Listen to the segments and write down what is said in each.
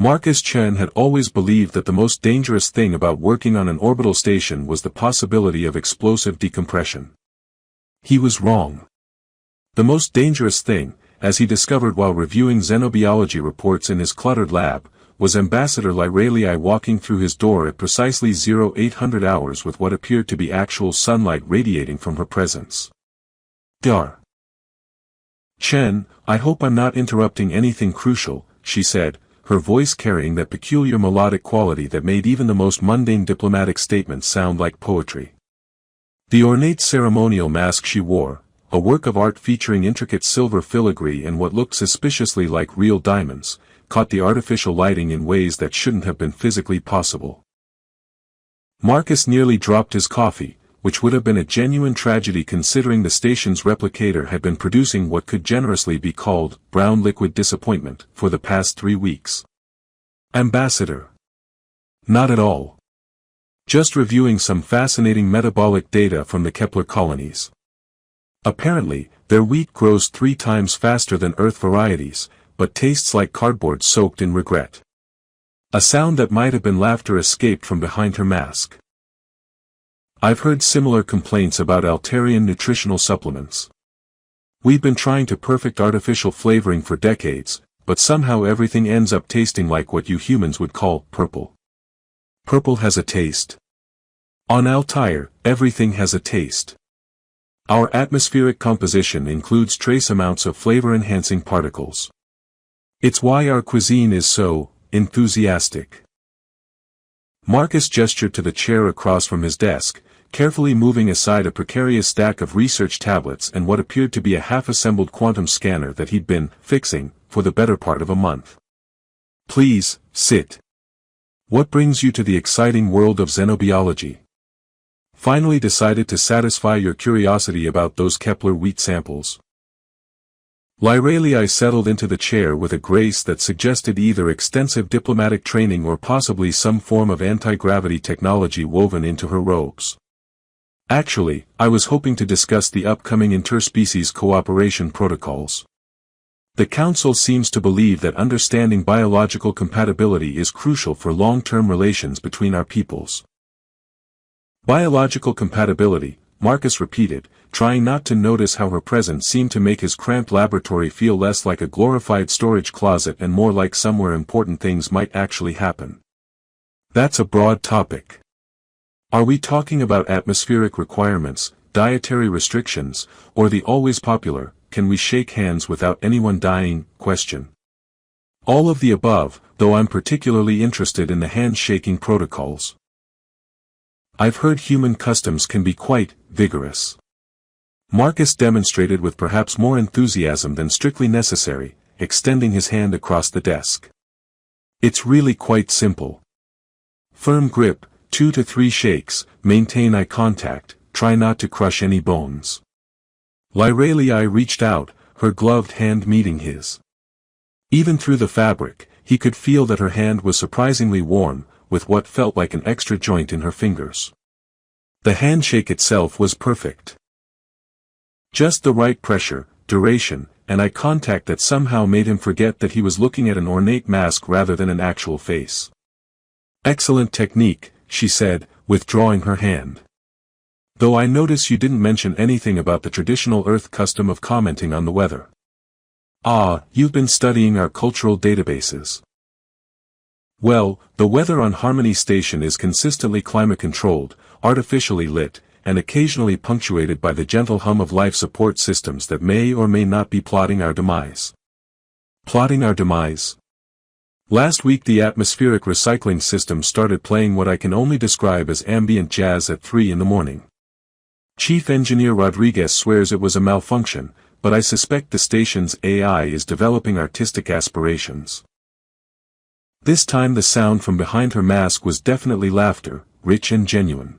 Marcus Chen had always believed that the most dangerous thing about working on an orbital station was the possibility of explosive decompression. He was wrong. The most dangerous thing, as he discovered while reviewing xenobiology reports in his cluttered lab, was Ambassador Lyralii walking through his door at precisely 0800 hours with what appeared to be actual sunlight radiating from her presence. Dar. Chen, I hope I'm not interrupting anything crucial, she said, her voice carrying that peculiar melodic quality that made even the most mundane diplomatic statements sound like poetry. The ornate ceremonial mask she wore, a work of art featuring intricate silver filigree and what looked suspiciously like real diamonds, caught the artificial lighting in ways that shouldn't have been physically possible. Marcus nearly dropped his coffee, which would have been a genuine tragedy considering the station's replicator had been producing what could generously be called brown liquid disappointment for the past 3 weeks. Ambassador. Not at all. Just reviewing some fascinating metabolic data from the Kepler colonies. Apparently, their wheat grows 3 times faster than Earth varieties, but tastes like cardboard soaked in regret. A sound that might have been laughter escaped from behind her mask. I've heard similar complaints about Altarian nutritional supplements. We've been trying to perfect artificial flavoring for decades, but somehow everything ends up tasting like what you humans would call purple. Purple has a taste. On Altair, everything has a taste. Our atmospheric composition includes trace amounts of flavor-enhancing particles. It's why our cuisine is so enthusiastic. Marcus gestured to the chair across from his desk, carefully moving aside a precarious stack of research tablets and what appeared to be a half-assembled quantum scanner that he'd been fixing for the better part of a month. Please, sit. What brings you to the exciting world of xenobiology? Finally decided to satisfy your curiosity about those Kepler wheat samples. Lyralii settled into the chair with a grace that suggested either extensive diplomatic training or possibly some form of anti-gravity technology woven into her robes. Actually, I was hoping to discuss the upcoming interspecies cooperation protocols. The Council seems to believe that understanding biological compatibility is crucial for long-term relations between our peoples. Biological compatibility, Marcus repeated, trying not to notice how her presence seemed to make his cramped laboratory feel less like a glorified storage closet and more like somewhere important things might actually happen. That's a broad topic. Are we talking about atmospheric requirements, dietary restrictions, or the always popular, can we shake hands without anyone dying, question? All of the above, though I'm particularly interested in the handshaking protocols. I've heard human customs can be quite vigorous. Marcus demonstrated with perhaps more enthusiasm than strictly necessary, extending his hand across the desk. It's really quite simple. Firm grip, 2 to 3 shakes, maintain eye contact, try not to crush any bones. Lyralii reached out, her gloved hand meeting his. Even through the fabric, he could feel that her hand was surprisingly warm, with what felt like an extra joint in her fingers. The handshake itself was perfect. Just the right pressure, duration, and eye contact that somehow made him forget that he was looking at an ornate mask rather than an actual face. Excellent technique, she said, withdrawing her hand. Though I notice you didn't mention anything about the traditional Earth custom of commenting on the weather. Ah, you've been studying our cultural databases. Well, the weather on Harmony Station is consistently climate-controlled, artificially lit, and occasionally punctuated by the gentle hum of life support systems that may or may not be plotting our demise. Plotting our demise? Last week the atmospheric recycling system started playing what I can only describe as ambient jazz at 3 in the morning. Chief Engineer Rodriguez swears it was a malfunction, but I suspect the station's AI is developing artistic aspirations. This time the sound from behind her mask was definitely laughter, rich and genuine.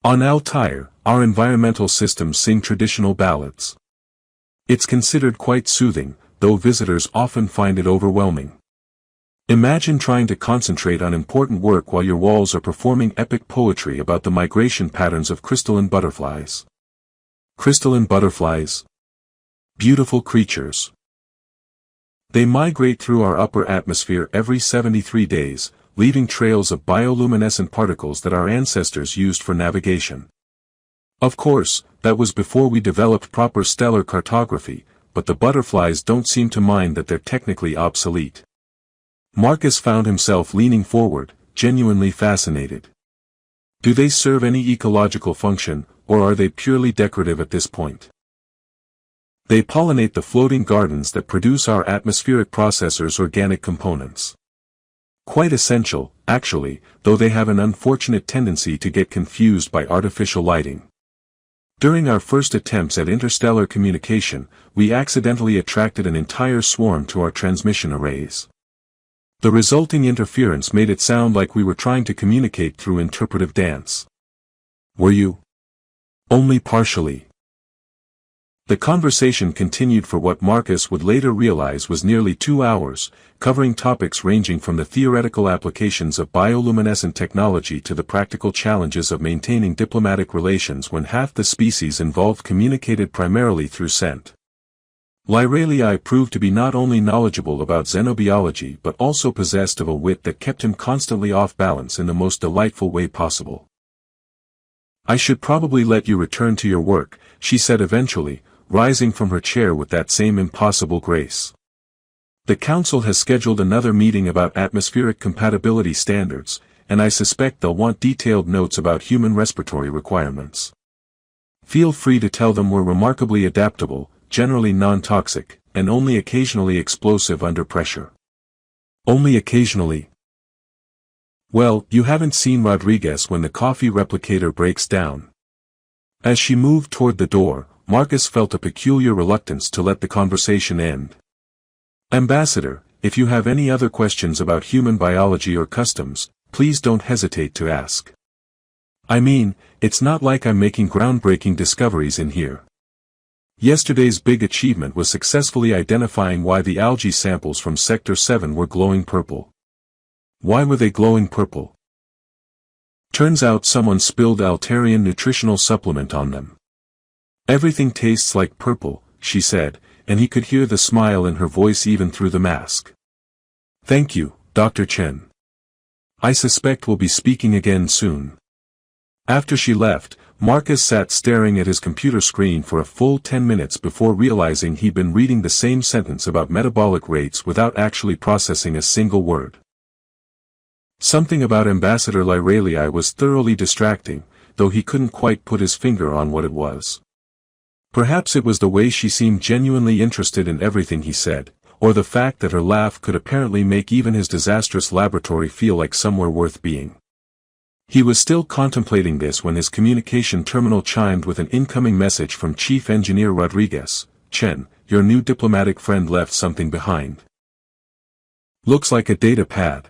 On Altair, our environmental systems sing traditional ballads. It's considered quite soothing, though visitors often find it overwhelming. Imagine trying to concentrate on important work while your walls are performing epic poetry about the migration patterns of crystalline butterflies. Crystalline butterflies? Beautiful creatures. They migrate through our upper atmosphere every 73 days, leaving trails of bioluminescent particles that our ancestors used for navigation. Of course, that was before we developed proper stellar cartography, but the butterflies don't seem to mind that they're technically obsolete. Marcus found himself leaning forward, genuinely fascinated. Do they serve any ecological function, or are they purely decorative at this point? They pollinate the floating gardens that produce our atmospheric processors' organic components. Quite essential, actually, though they have an unfortunate tendency to get confused by artificial lighting. During our first attempts at interstellar communication, we accidentally attracted an entire swarm to our transmission arrays. The resulting interference made it sound like we were trying to communicate through interpretive dance. Were you? Only partially. The conversation continued for what Marcus would later realize was nearly 2 hours, covering topics ranging from the theoretical applications of bioluminescent technology to the practical challenges of maintaining diplomatic relations when half the species involved communicated primarily through scent. Lyralii proved to be not only knowledgeable about xenobiology but also possessed of a wit that kept him constantly off balance in the most delightful way possible. "I should probably let you return to your work," she said eventually, rising from her chair with that same impossible grace. "The Council has scheduled another meeting about atmospheric compatibility standards, and I suspect they'll want detailed notes about human respiratory requirements. Feel free to tell them we're remarkably adaptable, generally non-toxic, and only occasionally explosive under pressure." Only occasionally? Well, you haven't seen Rodriguez when the coffee replicator breaks down. As she moved toward the door, Marcus felt a peculiar reluctance to let the conversation end. "Ambassador, if you have any other questions about human biology or customs, please don't hesitate to ask. I mean, it's not like I'm making groundbreaking discoveries in here. Yesterday's big achievement was successfully identifying why the algae samples from Sector 7 were glowing purple." "Why were they glowing purple?" "Turns out someone spilled Altarian nutritional supplement on them. Everything tastes like purple," she said, and he could hear the smile in her voice even through the mask. "Thank you, Dr. Chen. I suspect we'll be speaking again soon." After she left, Marcus sat staring at his computer screen for a full 10 minutes before realizing he'd been reading the same sentence about metabolic rates without actually processing a single word. Something about Ambassador Lyralii was thoroughly distracting, though he couldn't quite put his finger on what it was. Perhaps it was the way she seemed genuinely interested in everything he said, or the fact that her laugh could apparently make even his disastrous laboratory feel like somewhere worth being. He was still contemplating this when his communication terminal chimed with an incoming message from Chief Engineer Rodriguez. "Chen, your new diplomatic friend left something behind. Looks like a data pad.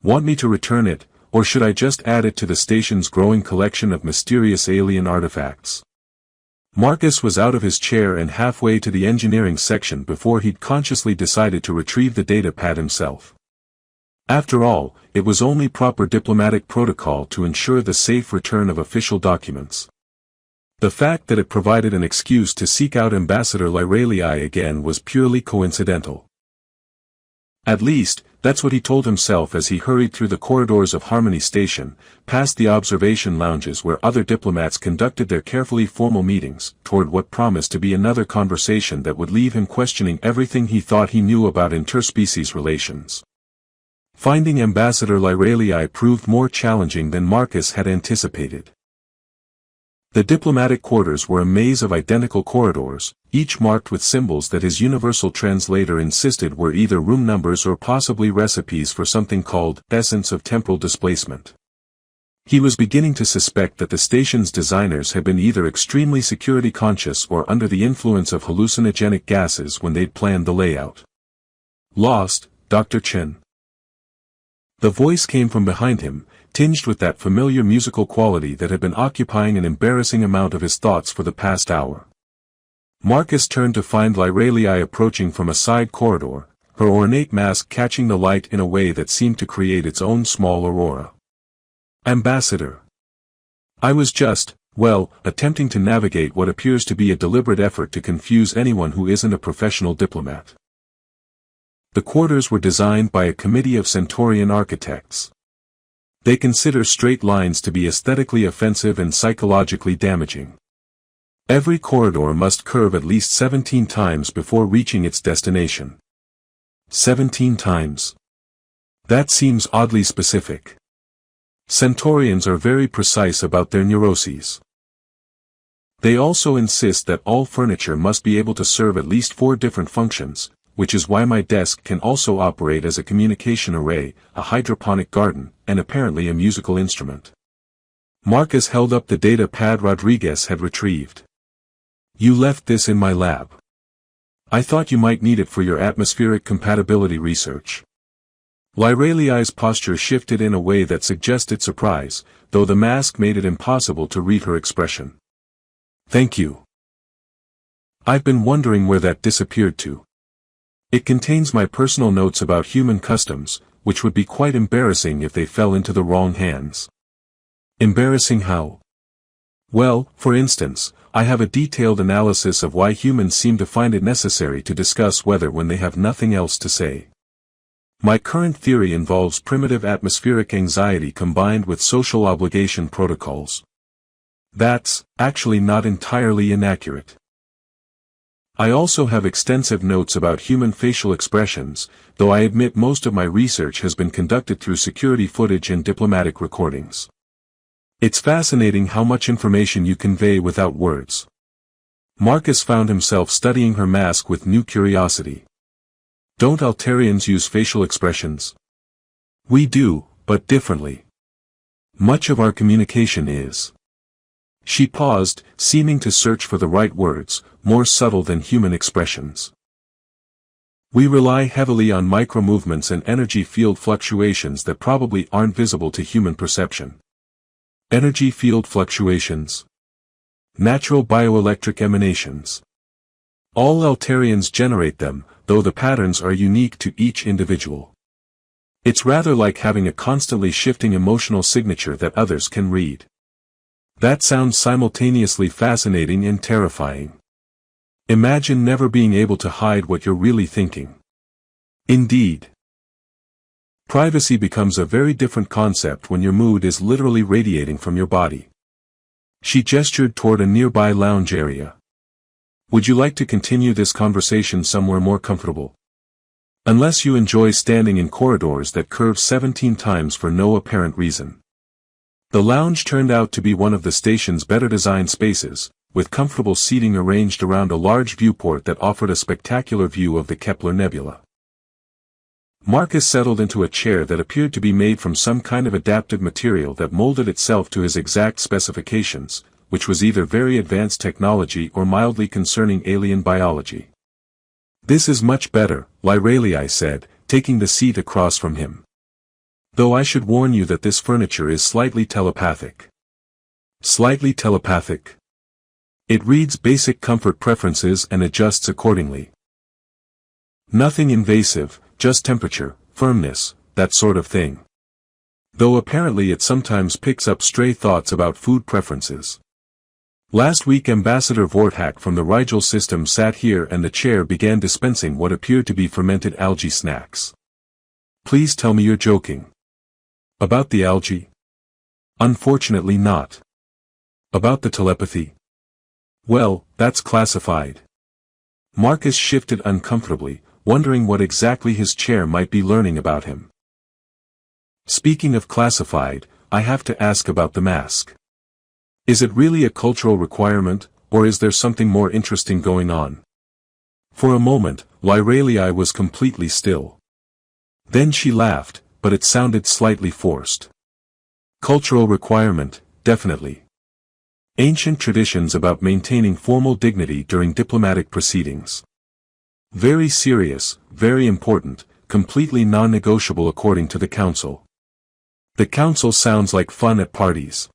Want me to return it, or should I just add it to the station's growing collection of mysterious alien artifacts?" Marcus was out of his chair and halfway to the engineering section before he'd consciously decided to retrieve the data pad himself. After all, it was only proper diplomatic protocol to ensure the safe return of official documents. The fact that it provided an excuse to seek out Ambassador Lyralii again was purely coincidental. At least, that's what he told himself as he hurried through the corridors of Harmony Station, past the observation lounges where other diplomats conducted their carefully formal meetings, toward what promised to be another conversation that would leave him questioning everything he thought he knew about interspecies relations. Finding Ambassador Lyralii proved more challenging than Marcus had anticipated. The diplomatic quarters were a maze of identical corridors, each marked with symbols that his universal translator insisted were either room numbers or possibly recipes for something called essence of temporal displacement. He was beginning to suspect that the station's designers had been either extremely security conscious or under the influence of hallucinogenic gases when they'd planned the layout. "Lost, Dr. Chen?" The voice came from behind him, tinged with that familiar musical quality that had been occupying an embarrassing amount of his thoughts for the past hour. Marcus turned to find Lyralii approaching from a side corridor, her ornate mask catching the light in a way that seemed to create its own small aurora. "Ambassador. I was just, well, attempting to navigate what appears to be a deliberate effort to confuse anyone who isn't a professional diplomat." The quarters were designed by a committee of Centaurian architects. They consider straight lines to be aesthetically offensive and psychologically damaging. Every corridor must curve at least 17 times before reaching its destination. 17 times. That seems oddly specific. Centaurians are very precise about their neuroses. They also insist that all furniture must be able to serve at least 4 different functions, which is why my desk can also operate as a communication array, a hydroponic garden, and apparently a musical instrument. Marcus held up the data pad Rodriguez had retrieved. You left this in my lab. I thought you might need it for your atmospheric compatibility research. Lyraliai's posture shifted in a way that suggested surprise, though the mask made it impossible to read her expression. Thank you. I've been wondering where that disappeared to. It contains my personal notes about human customs, which would be quite embarrassing if they fell into the wrong hands. Embarrassing how? Well, for instance, I have a detailed analysis of why humans seem to find it necessary to discuss weather when they have nothing else to say. My current theory involves primitive atmospheric anxiety combined with social obligation protocols. That's, actually not entirely inaccurate. I also have extensive notes about human facial expressions, though I admit most of my research has been conducted through security footage and diplomatic recordings. It's fascinating how much information you convey without words. Marcus found himself studying her mask with new curiosity. Don't Altarians use facial expressions? We do, but differently. Much of our communication is. She paused, seeming to search for the right words, more subtle than human expressions. We rely heavily on micro-movements and energy field fluctuations that probably aren't visible to human perception. Energy field fluctuations. Natural bioelectric emanations. All Altarians generate them, though the patterns are unique to each individual. It's rather like having a constantly shifting emotional signature that others can read. That sounds simultaneously fascinating and terrifying. Imagine never being able to hide what you're really thinking. Indeed. Privacy becomes a very different concept when your mood is literally radiating from your body. She gestured toward a nearby lounge area. Would you like to continue this conversation somewhere more comfortable? Unless you enjoy standing in corridors that curve 17 times for no apparent reason. The lounge turned out to be one of the station's better-designed spaces, with comfortable seating arranged around a large viewport that offered a spectacular view of the Kepler Nebula. Marcus settled into a chair that appeared to be made from some kind of adaptive material that molded itself to his exact specifications, which was either very advanced technology or mildly concerning alien biology. This is much better, Lyraliai said, taking the seat across from him. Though I should warn you that this furniture is slightly telepathic. Slightly telepathic? It reads basic comfort preferences and adjusts accordingly. Nothing invasive, just temperature, firmness, that sort of thing. Though apparently it sometimes picks up stray thoughts about food preferences. Last week Ambassador Vorthak from the Rigel system sat here and the chair began dispensing what appeared to be fermented algae snacks. Please tell me you're joking. About the algae? Unfortunately not. About the telepathy? Well, that's classified. Marcus shifted uncomfortably, wondering what exactly his chair might be learning about him. Speaking of classified, I have to ask about the mask. Is it really a cultural requirement, or is there something more interesting going on? For a moment, Lyraliai was completely still. Then she laughed, but it sounded slightly forced. Cultural requirement, definitely. Ancient traditions about maintaining formal dignity during diplomatic proceedings. Very serious, very important, completely non-negotiable according to the Council. The Council sounds like fun at parties.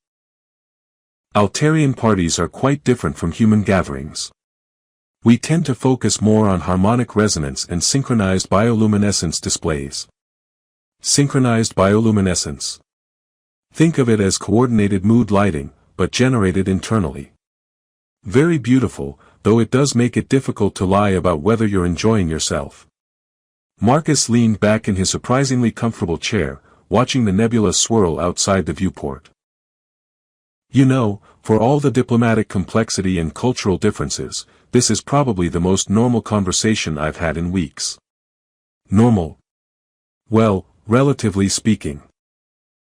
Altarian parties are quite different from human gatherings. We tend to focus more on harmonic resonance and synchronized bioluminescence displays. Synchronized bioluminescence. Think of it as coordinated mood lighting, but generated internally. Very beautiful, though it does make it difficult to lie about whether you're enjoying yourself. Marcus leaned back in his surprisingly comfortable chair, watching the nebula swirl outside the viewport. You know, for all the diplomatic complexity and cultural differences, this is probably the most normal conversation I've had in weeks. Normal? Well, relatively speaking.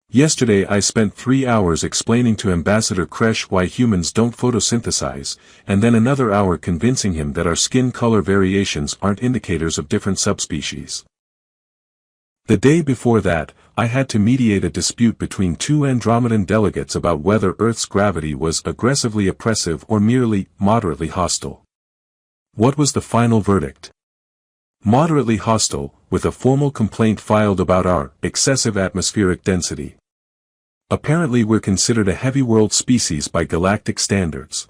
Yesterday I spent 3 hours explaining to Ambassador Kresh why humans don't photosynthesize, and then another hour convincing him that our skin color variations aren't indicators of different subspecies. The day before that, I had to mediate a dispute between two Andromedan delegates about whether Earth's gravity was aggressively oppressive or merely moderately hostile. What was the final verdict? Moderately hostile, with a formal complaint filed about our excessive atmospheric density. Apparently we're considered a heavy world species by galactic standards.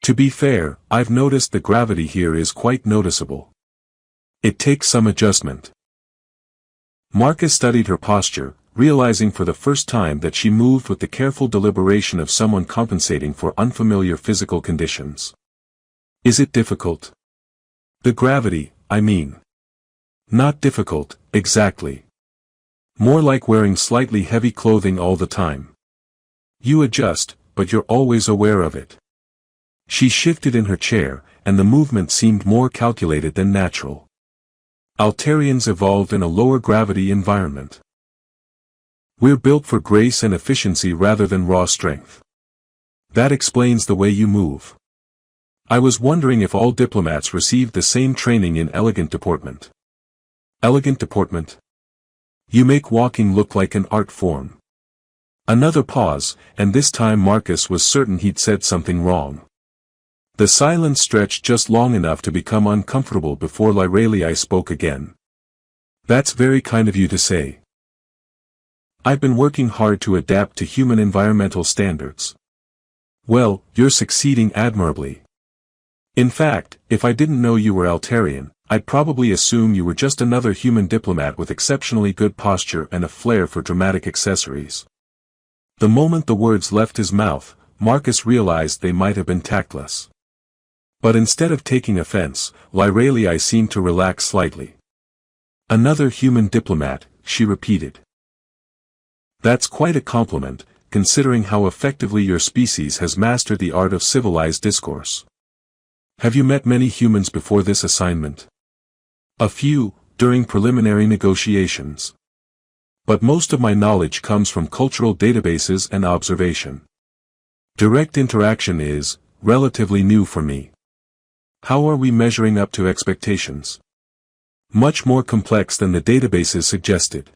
To be fair, I've noticed the gravity here is quite noticeable. It takes some adjustment. Marcus studied her posture, realizing for the first time that she moved with the careful deliberation of someone compensating for unfamiliar physical conditions. Is it difficult? The gravity, I mean. Not difficult, exactly. More like wearing slightly heavy clothing all the time. You adjust, but you're always aware of it. She shifted in her chair, and the movement seemed more calculated than natural. Altarians evolved in a lower gravity environment. We're built for grace and efficiency rather than raw strength. That explains the way you move. I was wondering if all diplomats received the same training in elegant deportment. Elegant deportment? You make walking look like an art form. Another pause, and this time Marcus was certain he'd said something wrong. The silence stretched just long enough to become uncomfortable before Lyralii spoke again. That's very kind of you to say. I've been working hard to adapt to human environmental standards. Well, you're succeeding admirably. In fact, if I didn't know you were Altarian, I'd probably assume you were just another human diplomat with exceptionally good posture and a flair for dramatic accessories. The moment the words left his mouth, Marcus realized they might have been tactless. But instead of taking offense, Lyralii seemed to relax slightly. Another human diplomat, she repeated. That's quite a compliment, considering how effectively your species has mastered the art of civilized discourse. Have you met many humans before this assignment? A few, during preliminary negotiations. But most of my knowledge comes from cultural databases and observation. Direct interaction is, relatively new for me. How are we measuring up to expectations? Much more complex than the databases suggested.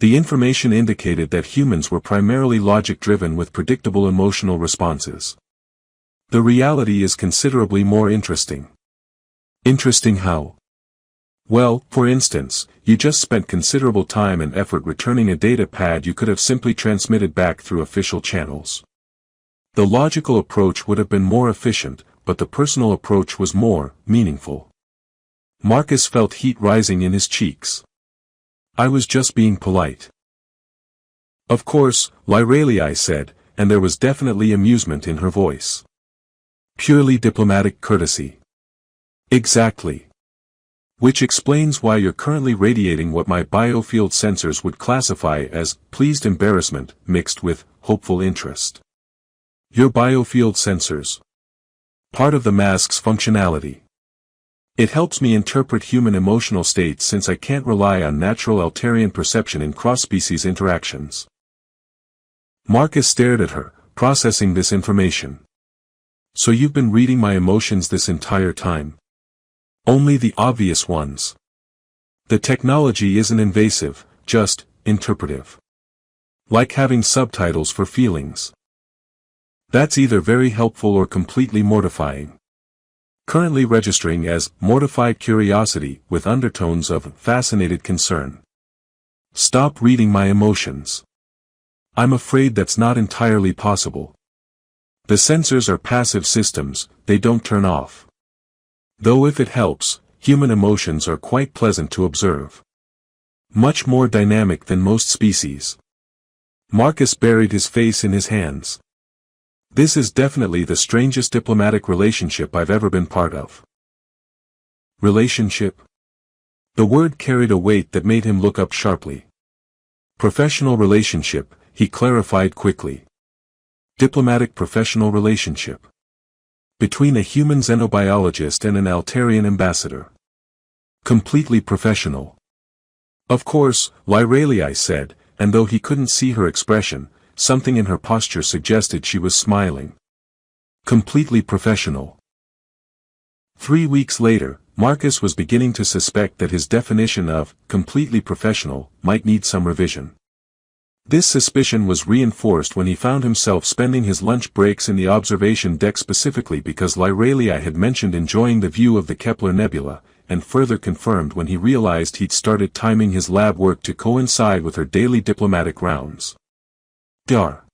The information indicated that humans were primarily logic-driven with predictable emotional responses. The reality is considerably more interesting. Interesting how? Well, for instance, you just spent considerable time and effort returning a data pad you could have simply transmitted back through official channels. The logical approach would have been more efficient, but the personal approach was more meaningful. Marcus felt heat rising in his cheeks. I was just being polite. Of course, Lyralii said, and there was definitely amusement in her voice. Purely diplomatic courtesy. Exactly. Which explains why you're currently radiating what my biofield sensors would classify as pleased embarrassment mixed with hopeful interest. Your biofield sensors. Part of the mask's functionality. It helps me interpret human emotional states since I can't rely on natural Altarian perception in cross-species interactions. Marcus stared at her, processing this information. So you've been reading my emotions this entire time? Only the obvious ones. The technology isn't invasive, just interpretive. Like having subtitles for feelings. That's either very helpful or completely mortifying. Currently registering as mortified curiosity with undertones of fascinated concern. Stop reading my emotions. I'm afraid that's not entirely possible. The sensors are passive systems, they don't turn off. Though if it helps, human emotions are quite pleasant to observe. Much more dynamic than most species. Marcus buried his face in his hands. This is definitely the strangest diplomatic relationship I've ever been part of. Relationship? The word carried a weight that made him look up sharply. Professional relationship, he clarified quickly. Diplomatic professional relationship. Between a human xenobiologist and an Altarian ambassador. Completely professional. Of course, Lyralii said, and though he couldn't see her expression, something in her posture suggested she was smiling. Completely professional. 3 weeks later, Marcus was beginning to suspect that his definition of completely professional might need some revision. This suspicion was reinforced when he found himself spending his lunch breaks in the observation deck specifically because Lyralii had mentioned enjoying the view of the Kepler Nebula, and further confirmed when he realized he'd started timing his lab work to coincide with her daily diplomatic rounds. Dar.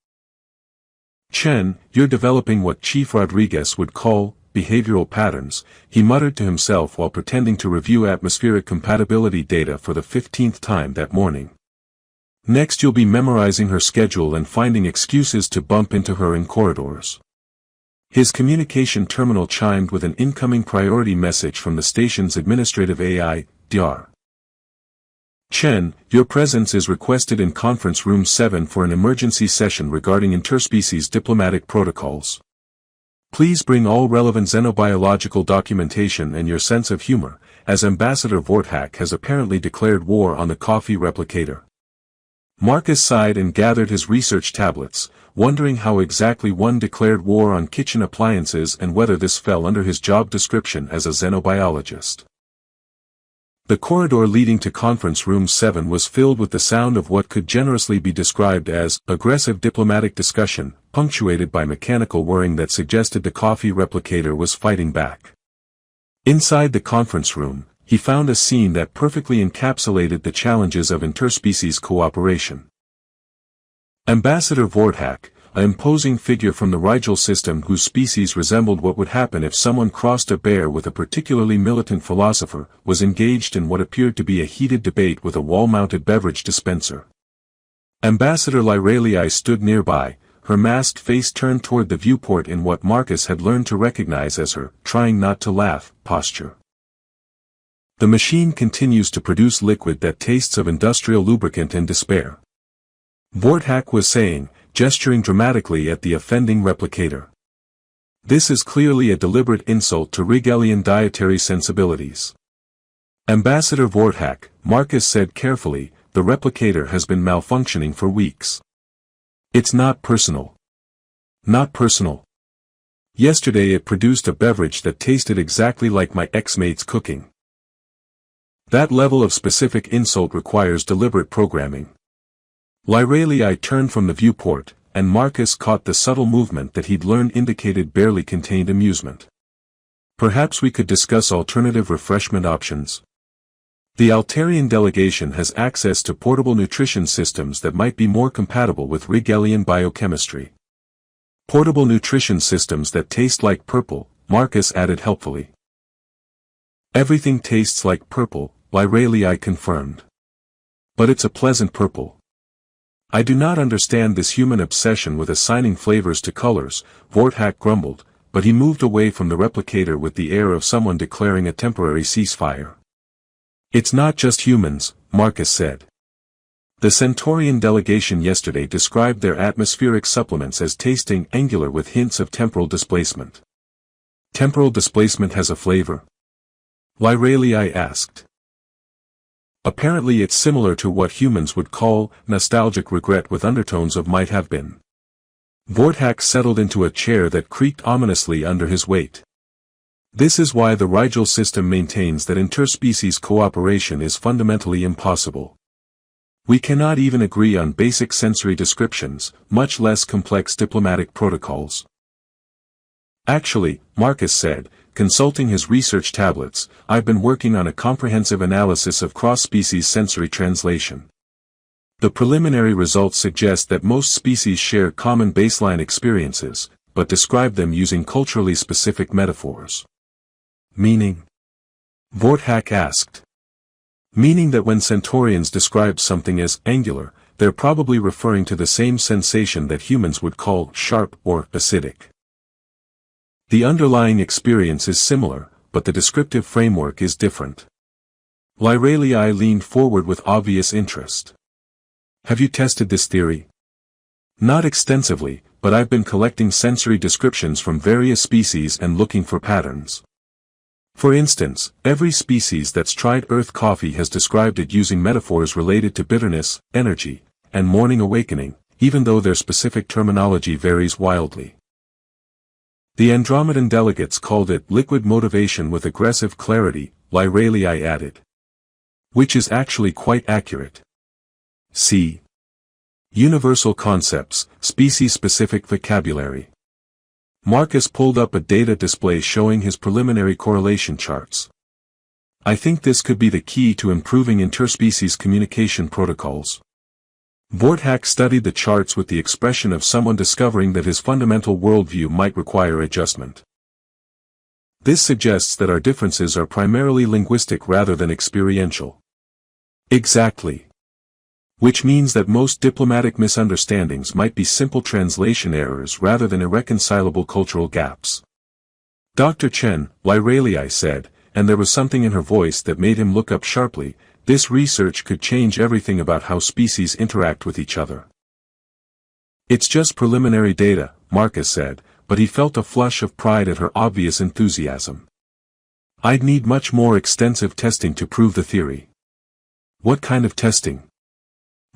Chen, you're developing what Chief Rodriguez would call behavioral patterns, he muttered to himself while pretending to review atmospheric compatibility data for the 15th time that morning. Next you'll be memorizing her schedule and finding excuses to bump into her in corridors. His communication terminal chimed with an incoming priority message from the station's administrative AI, Dr. Chen, your presence is requested in Conference Room 7 for an emergency session regarding interspecies diplomatic protocols. Please bring all relevant xenobiological documentation and your sense of humor, as Ambassador Vorthak has apparently declared war on the coffee replicator. Marcus sighed and gathered his research tablets, wondering how exactly one declared war on kitchen appliances and whether this fell under his job description as a xenobiologist. The corridor leading to Conference Room 7 was filled with the sound of what could generously be described as aggressive diplomatic discussion, punctuated by mechanical whirring that suggested the coffee replicator was fighting back. Inside the conference room, he found a scene that perfectly encapsulated the challenges of interspecies cooperation. Ambassador Vorthak, an imposing figure from the Rigel system whose species resembled what would happen if someone crossed a bear with a particularly militant philosopher, was engaged in what appeared to be a heated debate with a wall-mounted beverage dispenser. Ambassador Lyralii stood nearby, her masked face turned toward the viewport in what Marcus had learned to recognize as her trying not to laugh posture. The machine continues to produce liquid that tastes of industrial lubricant and despair. Vorthak was saying, gesturing dramatically at the offending replicator. This is clearly a deliberate insult to Rigelian dietary sensibilities. Ambassador Vorthak, Marcus said carefully, the replicator has been malfunctioning for weeks. It's not personal. Not personal. Yesterday it produced a beverage that tasted exactly like my ex-mate's cooking. That level of specific insult requires deliberate programming. Lyralii turned from the viewport, and Marcus caught the subtle movement that he'd learned indicated barely contained amusement. Perhaps we could discuss alternative refreshment options. The Altarian delegation has access to portable nutrition systems that might be more compatible with Rigelian biochemistry. Portable nutrition systems that taste like purple, Marcus added helpfully. Everything tastes like purple, Lyralii confirmed. But it's a pleasant purple. I do not understand this human obsession with assigning flavors to colors, Vorthak grumbled, but he moved away from the replicator with the air of someone declaring a temporary ceasefire. It's not just humans, Marcus said. The Centaurian delegation yesterday described their atmospheric supplements as tasting angular with hints of temporal displacement. Temporal displacement has a flavor? Lyralii asked. Apparently it's similar to what humans would call nostalgic regret with undertones of might have been. Vorthak settled into a chair that creaked ominously under his weight. This is why the Rigel system maintains that interspecies cooperation is fundamentally impossible. We cannot even agree on basic sensory descriptions, much less complex diplomatic protocols. Actually, Marcus said, consulting his research tablets, I've been working on a comprehensive analysis of cross-species sensory translation. The preliminary results suggest that most species share common baseline experiences, but describe them using culturally specific metaphors. Meaning? Vorthak asked. Meaning that when Centaurians describe something as angular, they're probably referring to the same sensation that humans would call sharp or acidic. The underlying experience is similar, but the descriptive framework is different. Lyralii leaned forward with obvious interest. Have you tested this theory? Not extensively, but I've been collecting sensory descriptions from various species and looking for patterns. For instance, every species that's tried Earth coffee has described it using metaphors related to bitterness, energy, and morning awakening, even though their specific terminology varies wildly. The Andromedan delegates called it liquid motivation with aggressive clarity, Lyralii added. Which is actually quite accurate. See Universal concepts, species-specific vocabulary. Marcus pulled up a data display showing his preliminary correlation charts. I think this could be the key to improving interspecies communication protocols. Vorthak studied the charts with the expression of someone discovering that his fundamental worldview might require adjustment. This suggests that our differences are primarily linguistic rather than experiential. Exactly. Which means that most diplomatic misunderstandings might be simple translation errors rather than irreconcilable cultural gaps. Dr. Chen, Lyralii said, and there was something in her voice that made him look up sharply, this research could change everything about how species interact with each other. It's just preliminary data, Marcus said, but he felt a flush of pride at her obvious enthusiasm. I'd need much more extensive testing to prove the theory. What kind of testing?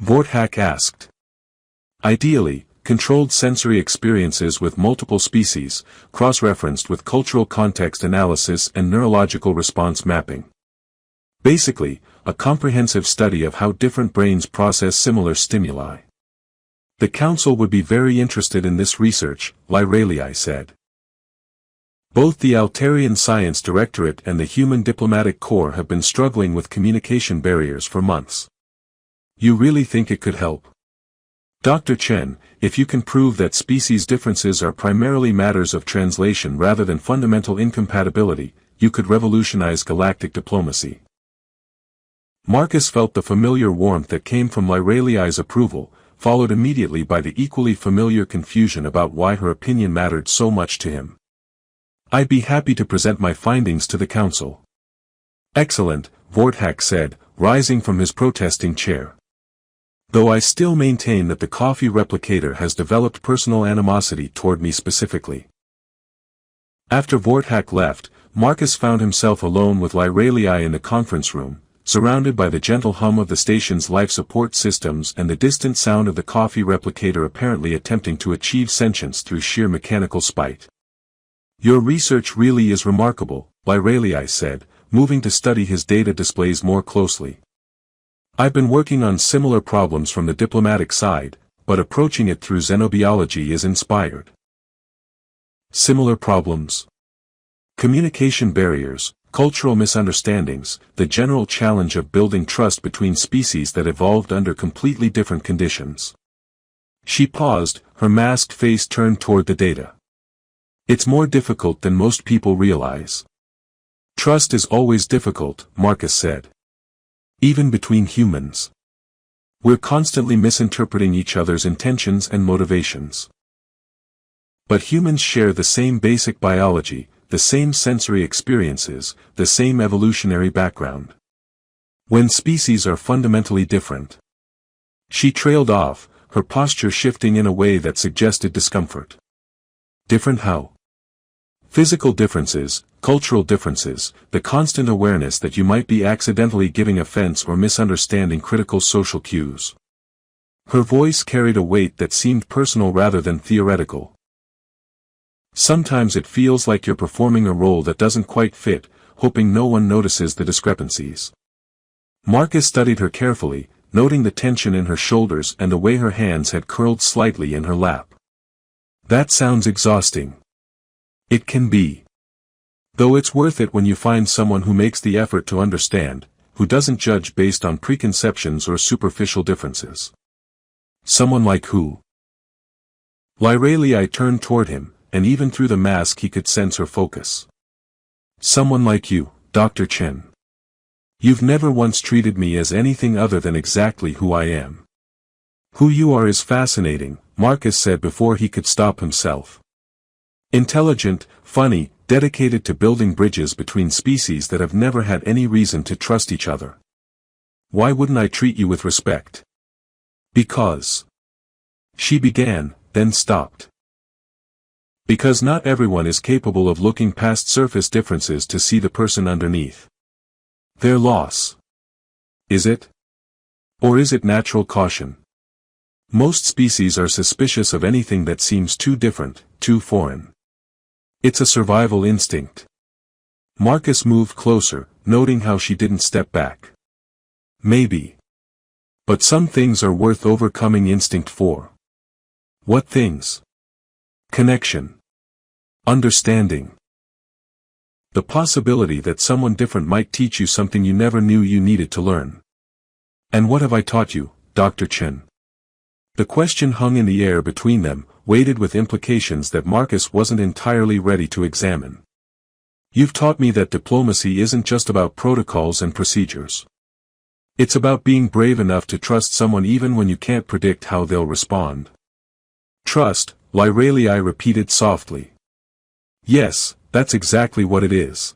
Vorthak asked. Ideally, controlled sensory experiences with multiple species, cross-referenced with cultural context analysis and neurological response mapping. Basically, a comprehensive study of how different brains process similar stimuli. The Council would be very interested in this research, Lyralii said. Both the Altarian Science Directorate and the Human Diplomatic Corps have been struggling with communication barriers for months. You really think it could help? Dr. Chen, if you can prove that species differences are primarily matters of translation rather than fundamental incompatibility, you could revolutionize galactic diplomacy. Marcus felt the familiar warmth that came from Lyralii's approval, followed immediately by the equally familiar confusion about why her opinion mattered so much to him. I'd be happy to present my findings to the Council. Excellent, Vorthak said, rising from his protesting chair. Though I still maintain that the coffee replicator has developed personal animosity toward me specifically. After Vorthak left, Marcus found himself alone with Lyralii in the conference room, surrounded by the gentle hum of the station's life support systems and the distant sound of the coffee replicator apparently attempting to achieve sentience through sheer mechanical spite. Your research really is remarkable, Lyralii said, moving to study his data displays more closely. I've been working on similar problems from the diplomatic side, but approaching it through xenobiology is inspired. Similar problems? Communication barriers, cultural misunderstandings, the general challenge of building trust between species that evolved under completely different conditions. She paused, her masked face turned toward the data. It's more difficult than most people realize. Trust is always difficult, Marcus said. Even between humans. We're constantly misinterpreting each other's intentions and motivations. But humans share the same basic biology, the same sensory experiences, the same evolutionary background. When species are fundamentally different. She trailed off, her posture shifting in a way that suggested discomfort. Different how? Physical differences, cultural differences, the constant awareness that you might be accidentally giving offense or misunderstanding critical social cues. Her voice carried a weight that seemed personal rather than theoretical. Sometimes it feels like you're performing a role that doesn't quite fit, hoping no one notices the discrepancies. Marcus studied her carefully, noting the tension in her shoulders and the way her hands had curled slightly in her lap. That sounds exhausting. It can be. Though it's worth it when you find someone who makes the effort to understand, who doesn't judge based on preconceptions or superficial differences. Someone like who? Lyralii turned toward him, and even through the mask he could sense her focus. Someone like you, Dr. Chen. You've never once treated me as anything other than exactly who I am. Who you are is fascinating, Marcus said before he could stop himself. Intelligent, funny, dedicated to building bridges between species that have never had any reason to trust each other. Why wouldn't I treat you with respect? Because. She began, then stopped. Because not everyone is capable of looking past surface differences to see the person underneath. Their loss. Is it? Or is it natural caution? Most species are suspicious of anything that seems too different, too foreign. It's a survival instinct. Marcus moved closer, noting how she didn't step back. Maybe. But some things are worth overcoming instinct for. What things? Connection. Understanding. The possibility that someone different might teach you something you never knew you needed to learn. And what have I taught you, Dr. Chen? The question hung in the air between them, weighted with implications that Marcus wasn't entirely ready to examine. You've taught me that diplomacy isn't just about protocols and procedures. It's about being brave enough to trust someone even when you can't predict how they'll respond. Trust, Lyralii repeated softly. Yes, that's exactly what it is.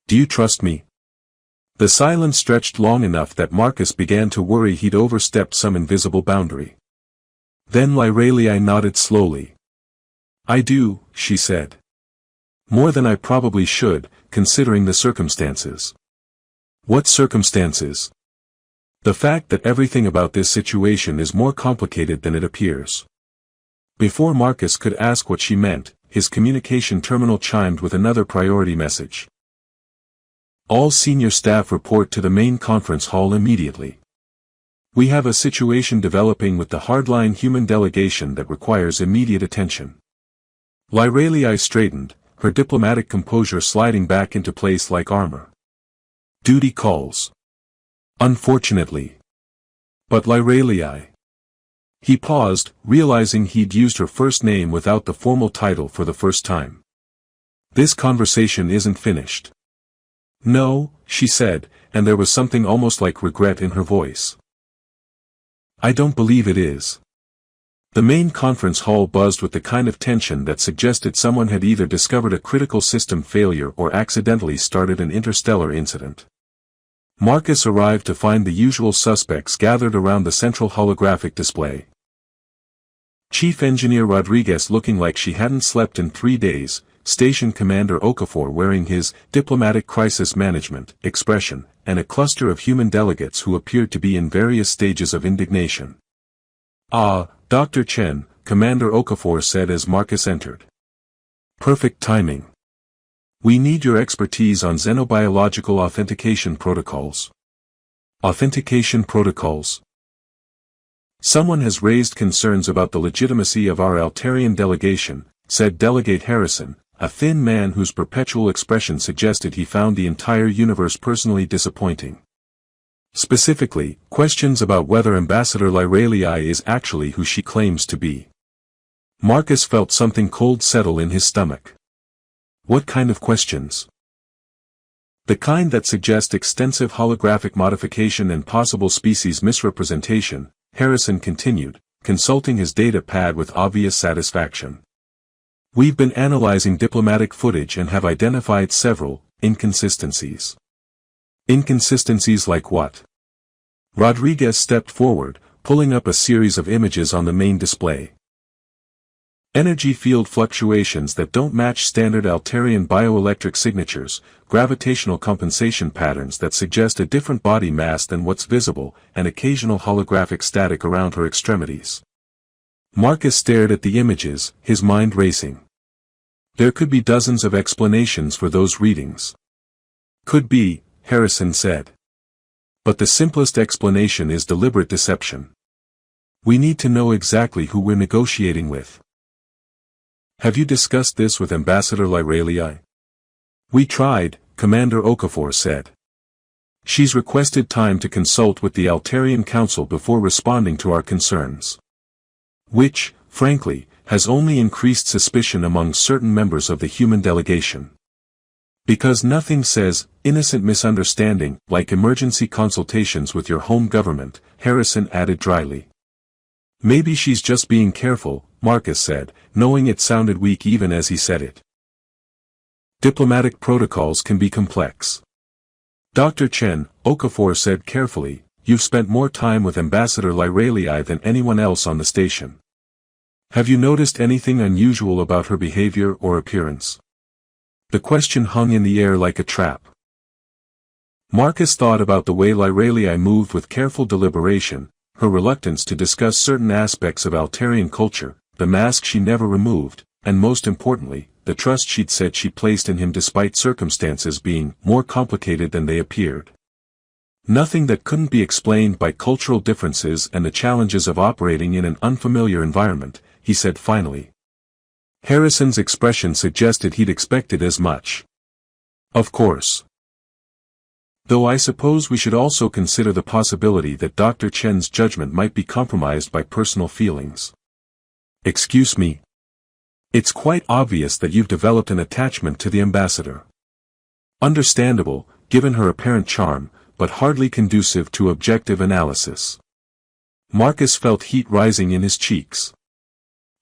Do you trust me? The silence stretched long enough that Marcus began to worry he'd overstepped some invisible boundary. Then Lyralii nodded slowly. I do, she said. More than I probably should, considering the circumstances. What circumstances? The fact that everything about this situation is more complicated than it appears. Before Marcus could ask what she meant, his communication terminal chimed with another priority message. All senior staff report to the main conference hall immediately. We have a situation developing with the hardline human delegation that requires immediate attention. Lyralii straightened, her diplomatic composure sliding back into place like armor. Duty calls. Unfortunately. But Lyralii. He paused, realizing he'd used her first name without the formal title for the first time. This conversation isn't finished. No, she said, and there was something almost like regret in her voice. I don't believe it is. The main conference hall buzzed with the kind of tension that suggested someone had either discovered a critical system failure or accidentally started an interstellar incident. Marcus arrived to find the usual suspects gathered around the central holographic display. Chief Engineer Rodriguez looking like she hadn't slept in 3 days, Station Commander Okafor wearing his diplomatic crisis management expression, and a cluster of human delegates who appeared to be in various stages of indignation. Ah, Dr. Chen, Commander Okafor said as Marcus entered. Perfect timing. We need your expertise on xenobiological authentication protocols. Authentication protocols. Someone has raised concerns about the legitimacy of our Altarian delegation, said Delegate Harrison, a thin man whose perpetual expression suggested he found the entire universe personally disappointing. Specifically, questions about whether Ambassador Lyralii is actually who she claims to be. Marcus felt something cold settle in his stomach. What kind of questions? The kind that suggest extensive holographic modification and possible species misrepresentation, Harrison continued, consulting his data pad with obvious satisfaction. We've been analyzing diplomatic footage and have identified several inconsistencies. Inconsistencies like what? Rodriguez stepped forward, pulling up a series of images on the main display. Energy field fluctuations that don't match standard Altarian bioelectric signatures, gravitational compensation patterns that suggest a different body mass than what's visible, and occasional holographic static around her extremities. Marcus stared at the images, his mind racing. There could be dozens of explanations for those readings. Could be, Harrison said. But the simplest explanation is deliberate deception. We need to know exactly who we're negotiating with. Have you discussed this with Ambassador Lyralii? We tried, Commander Okafor said. She's requested time to consult with the Altarian Council before responding to our concerns. Which, frankly, has only increased suspicion among certain members of the human delegation. Because nothing says, innocent misunderstanding, like emergency consultations with your home government, Harrison added dryly. Maybe she's just being careful, Marcus said, knowing it sounded weak even as he said it. Diplomatic protocols can be complex. Dr. Chen, Okafor said carefully, you've spent more time with Ambassador Lyralii than anyone else on the station. Have you noticed anything unusual about her behavior or appearance? The question hung in the air like a trap. Marcus thought about the way Lyralii moved with careful deliberation, her reluctance to discuss certain aspects of Altarian culture, the mask she never removed, and most importantly, the trust she'd said she placed in him despite circumstances being more complicated than they appeared. Nothing that couldn't be explained by cultural differences and the challenges of operating in an unfamiliar environment, he said finally. Harrison's expression suggested he'd expected as much. Of course. Though I suppose we should also consider the possibility that Dr. Chen's judgment might be compromised by personal feelings. Excuse me. It's quite obvious that you've developed an attachment to the ambassador. Understandable, given her apparent charm, but hardly conducive to objective analysis. Marcus felt heat rising in his cheeks.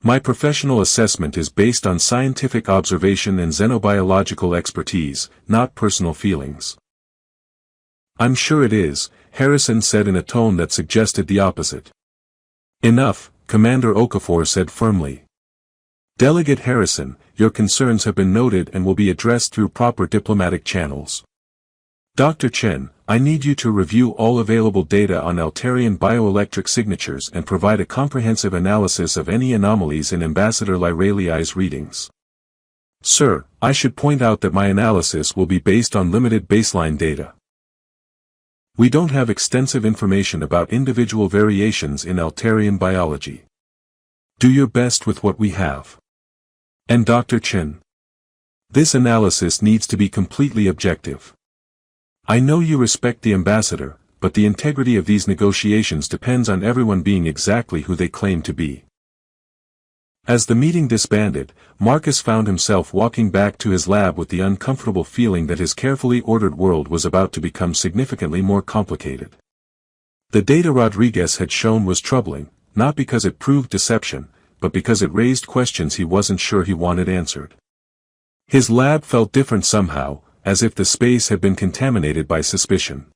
My professional assessment is based on scientific observation and xenobiological expertise, not personal feelings. I'm sure it is, Harrison said in a tone that suggested the opposite. Enough, Commander Okafor said firmly. Delegate Harrison, your concerns have been noted and will be addressed through proper diplomatic channels. Dr. Chen, I need you to review all available data on Altarian bioelectric signatures and provide a comprehensive analysis of any anomalies in Ambassador Lyralii's readings. Sir, I should point out that my analysis will be based on limited baseline data. We don't have extensive information about individual variations in Altarian biology. Do your best with what we have. And Dr. Chen? This analysis needs to be completely objective. I know you respect the ambassador, but the integrity of these negotiations depends on everyone being exactly who they claim to be. As the meeting disbanded, Marcus found himself walking back to his lab with the uncomfortable feeling that his carefully ordered world was about to become significantly more complicated. The data Rodriguez had shown was troubling, not because it proved deception, but because it raised questions he wasn't sure he wanted answered. His lab felt different somehow, as if the space had been contaminated by suspicion.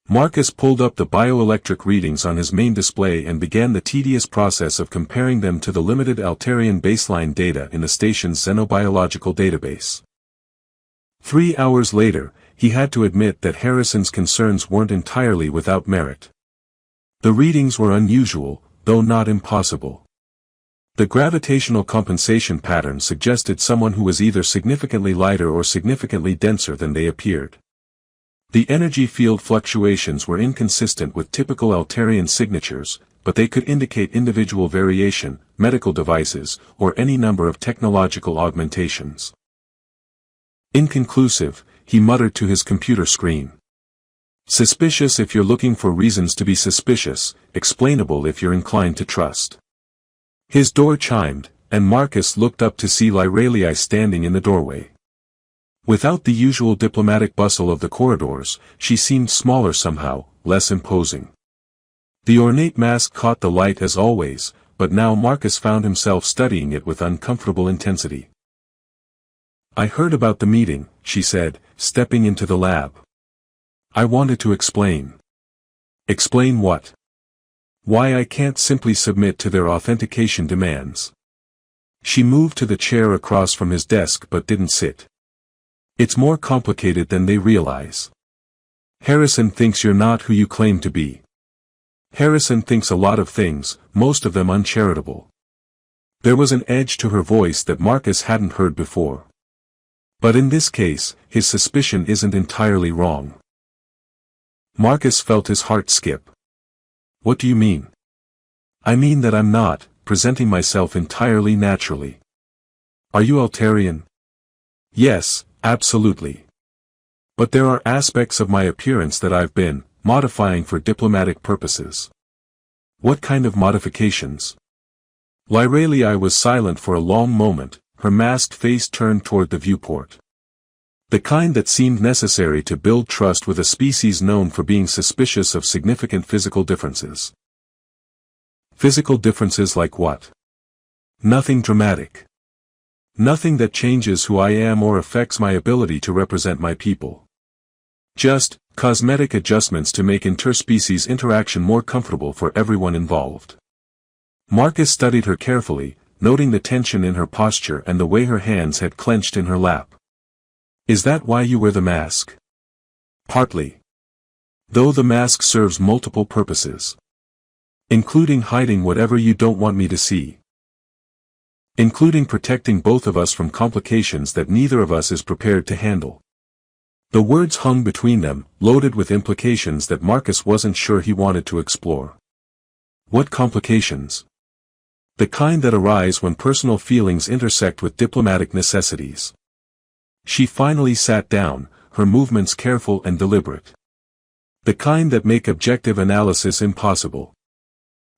Marcus pulled up the bioelectric readings on his main display and began the tedious process of comparing them to the limited Altarian baseline data in the station's xenobiological database. 3 hours later, he had to admit that Harrison's concerns weren't entirely without merit. The readings were unusual, though not impossible. The gravitational compensation pattern suggested someone who was either significantly lighter or significantly denser than they appeared. The energy field fluctuations were inconsistent with typical Altarian signatures, but they could indicate individual variation, medical devices, or any number of technological augmentations. Inconclusive, he muttered to his computer screen. Suspicious if you're looking for reasons to be suspicious, explainable if you're inclined to trust. His door chimed, and Marcus looked up to see Lyralii standing in the doorway. Without the usual diplomatic bustle of the corridors, she seemed smaller somehow, less imposing. The ornate mask caught the light as always, but now Marcus found himself studying it with uncomfortable intensity. I heard about the meeting, she said, stepping into the lab. I wanted to explain. Explain what? Why I can't simply submit to their authentication demands. She moved to the chair across from his desk but didn't sit. It's more complicated than they realize. Harrison thinks you're not who you claim to be. Harrison thinks a lot of things, most of them uncharitable. There was an edge to her voice that Marcus hadn't heard before. But in this case, his suspicion isn't entirely wrong. Marcus felt his heart skip. What do you mean? I mean that I'm not presenting myself entirely naturally. Are you Altarian? Yes, absolutely. But there are aspects of my appearance that I've been modifying for diplomatic purposes. What kind of modifications? Lyralii was silent for a long moment, her masked face turned toward the viewport. The kind that seemed necessary to build trust with a species known for being suspicious of significant physical differences. Physical differences like what? Nothing dramatic. Nothing that changes who I am or affects my ability to represent my people. Just cosmetic adjustments to make interspecies interaction more comfortable for everyone involved. Marcus studied her carefully, noting the tension in her posture and the way her hands had clenched in her lap. Is that why you wear the mask? Partly. Though the mask serves multiple purposes. Including hiding whatever you don't want me to see. Including protecting both of us from complications that neither of us is prepared to handle. The words hung between them, loaded with implications that Marcus wasn't sure he wanted to explore. What complications? The kind that arise when personal feelings intersect with diplomatic necessities. She finally sat down, her movements careful and deliberate. The kind that make objective analysis impossible.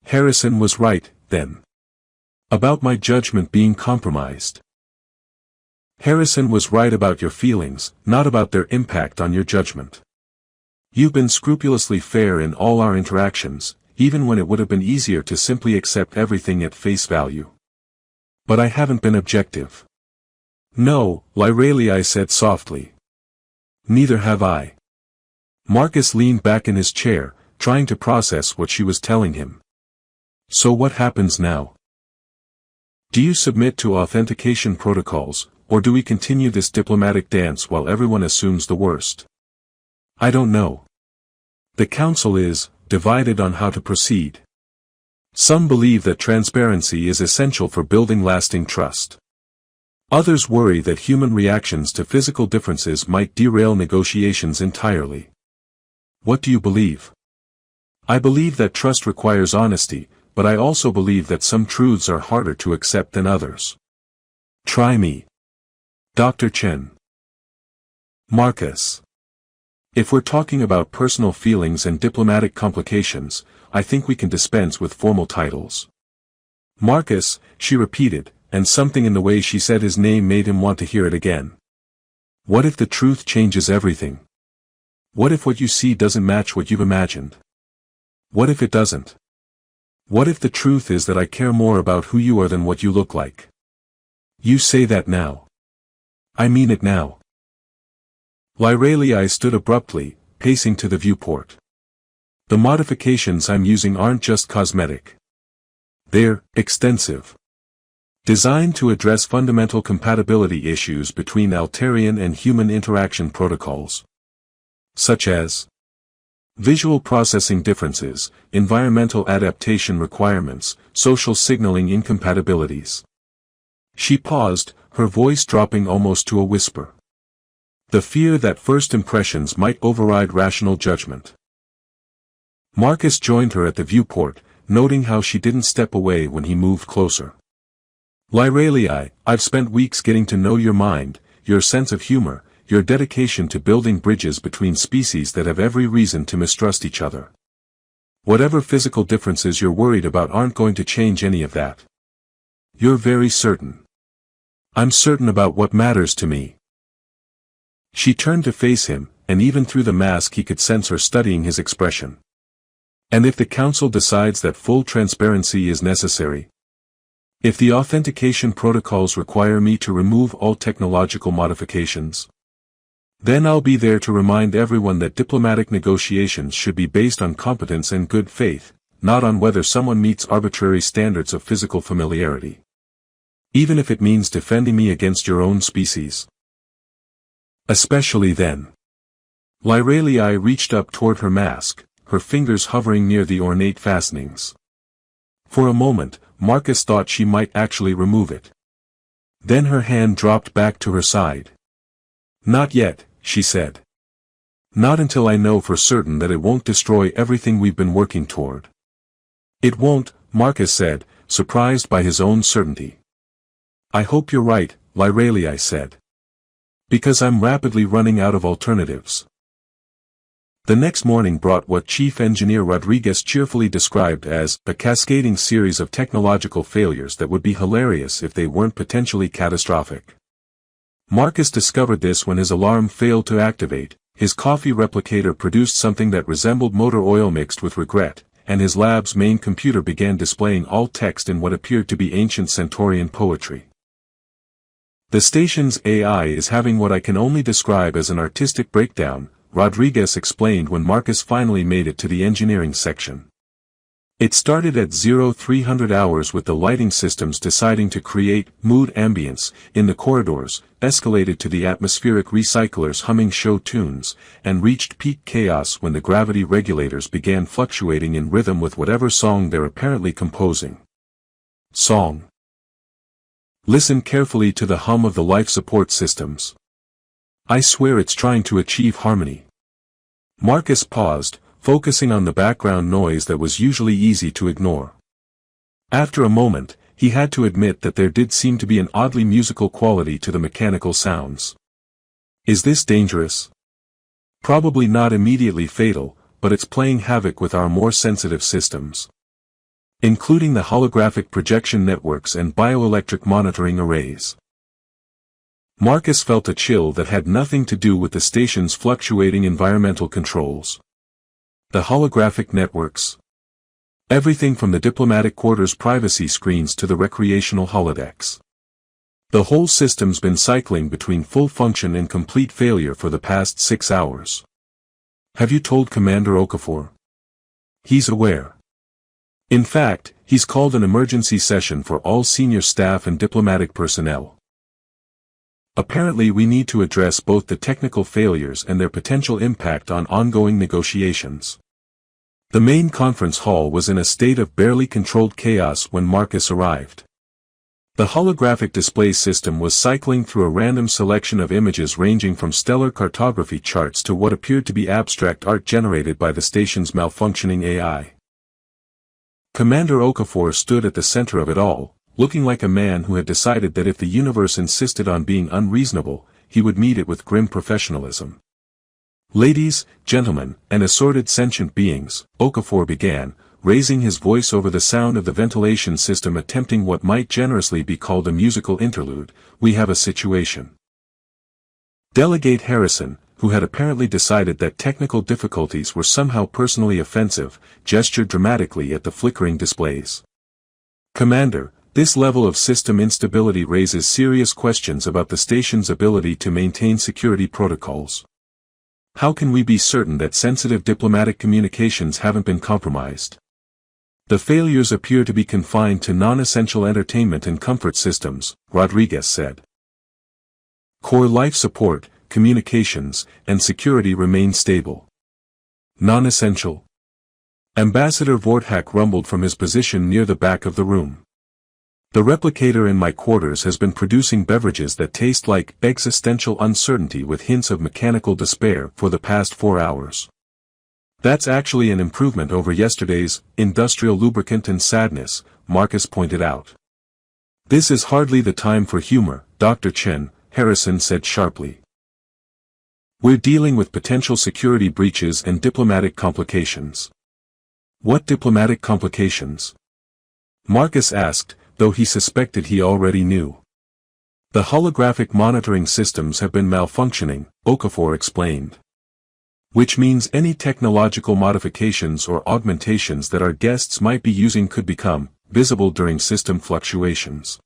Harrison was right, then. About my judgment being compromised. Harrison was right about your feelings, not about their impact on your judgment. You've been scrupulously fair in all our interactions, even when it would have been easier to simply accept everything at face value. But I haven't been objective. No, Lyralii said softly. Neither have I. Marcus leaned back in his chair, trying to process what she was telling him. So what happens now? Do you submit to authentication protocols, or do we continue this diplomatic dance while everyone assumes the worst? I don't know. The council is divided on how to proceed. Some believe that transparency is essential for building lasting trust. Others worry that human reactions to physical differences might derail negotiations entirely. What do you believe? I believe that trust requires honesty, but I also believe that some truths are harder to accept than others. Try me. Dr. Chen. Marcus. If we're talking about personal feelings and diplomatic complications, I think we can dispense with formal titles. Marcus, she repeated, and something in the way she said his name made him want to hear it again. What if the truth changes everything? What if what you see doesn't match what you've imagined? What if it doesn't? What if the truth is that I care more about who you are than what you look like? You say that now. I mean it now. Lyralii stood abruptly, pacing to the viewport. The modifications I'm using aren't just cosmetic. They're extensive. Designed to address fundamental compatibility issues between Altarian and human interaction protocols. Such as visual processing differences, environmental adaptation requirements, social signaling incompatibilities. She paused, her voice dropping almost to a whisper. The fear that first impressions might override rational judgment. Marcus joined her at the viewport, noting how she didn't step away when he moved closer. Lyralii, I've spent weeks getting to know your mind, your sense of humor, your dedication to building bridges between species that have every reason to mistrust each other. Whatever physical differences you're worried about aren't going to change any of that. You're very certain. I'm certain about what matters to me. She turned to face him, and even through the mask he could sense her studying his expression. And if the council decides that full transparency is necessary? If the authentication protocols require me to remove all technological modifications? Then I'll be there to remind everyone that diplomatic negotiations should be based on competence and good faith, not on whether someone meets arbitrary standards of physical familiarity. Even if it means defending me against your own species. Especially then. Lyralii reached up toward her mask, her fingers hovering near the ornate fastenings. For a moment, Marcus thought she might actually remove it. Then her hand dropped back to her side. Not yet, she said. Not until I know for certain that it won't destroy everything we've been working toward. It won't, Marcus said, surprised by his own certainty. I hope you're right, Lyralii said. Because I'm rapidly running out of alternatives. The next morning brought what Chief Engineer Rodriguez cheerfully described as a cascading series of technological failures that would be hilarious if they weren't potentially catastrophic. Marcus discovered this when his alarm failed to activate, his coffee replicator produced something that resembled motor oil mixed with regret, and his lab's main computer began displaying alt text in what appeared to be ancient Centaurian poetry. The station's AI is having what I can only describe as an artistic breakdown, Rodriguez explained when Marcus finally made it to the engineering section. It started at 0300 hours with the lighting systems deciding to create mood ambience in the corridors, escalated to the atmospheric recyclers humming show tunes, and reached peak chaos when the gravity regulators began fluctuating in rhythm with whatever song they're apparently composing. Song. Listen carefully to the hum of the life support systems. I swear it's trying to achieve harmony. Marcus paused, focusing on the background noise that was usually easy to ignore. After a moment, he had to admit that there did seem to be an oddly musical quality to the mechanical sounds. Is this dangerous? Probably not immediately fatal, but it's playing havoc with our more sensitive systems, including the holographic projection networks and bioelectric monitoring arrays. Marcus felt a chill that had nothing to do with the station's fluctuating environmental controls. The holographic networks. Everything from the diplomatic quarters privacy screens to the recreational holodecks. The whole system's been cycling between full function and complete failure for the past 6 hours. Have you told Commander Okafor? He's aware. In fact, he's called an emergency session for all senior staff and diplomatic personnel. Apparently we need to address both the technical failures and their potential impact on ongoing negotiations. The main conference hall was in a state of barely controlled chaos when Marcus arrived. The holographic display system was cycling through a random selection of images ranging from stellar cartography charts to what appeared to be abstract art generated by the station's malfunctioning AI. Commander Okafor stood at the center of it all, looking like a man who had decided that if the universe insisted on being unreasonable, he would meet it with grim professionalism. Ladies, gentlemen, and assorted sentient beings, Okafor began, raising his voice over the sound of the ventilation system attempting what might generously be called a musical interlude. We have a situation. Delegate Harrison, who had apparently decided that technical difficulties were somehow personally offensive, gestured dramatically at the flickering displays. Commander, this level of system instability raises serious questions about the station's ability to maintain security protocols. How can we be certain that sensitive diplomatic communications haven't been compromised? The failures appear to be confined to non-essential entertainment and comfort systems, Rodriguez said. Core life support, communications, and security remain stable. Non-essential. Ambassador Vorthak rumbled from his position near the back of the room. The replicator in my quarters has been producing beverages that taste like existential uncertainty with hints of mechanical despair for the past 4 hours. That's actually an improvement over yesterday's industrial lubricant and sadness, Marcus pointed out. This is hardly the time for humor, Dr. Chen, Harrison said sharply. We're dealing with potential security breaches and diplomatic complications. What diplomatic complications? Marcus asked, though he suspected he already knew. The holographic monitoring systems have been malfunctioning, Okafor explained. Which means any technological modifications or augmentations that our guests might be using could become visible during system fluctuations.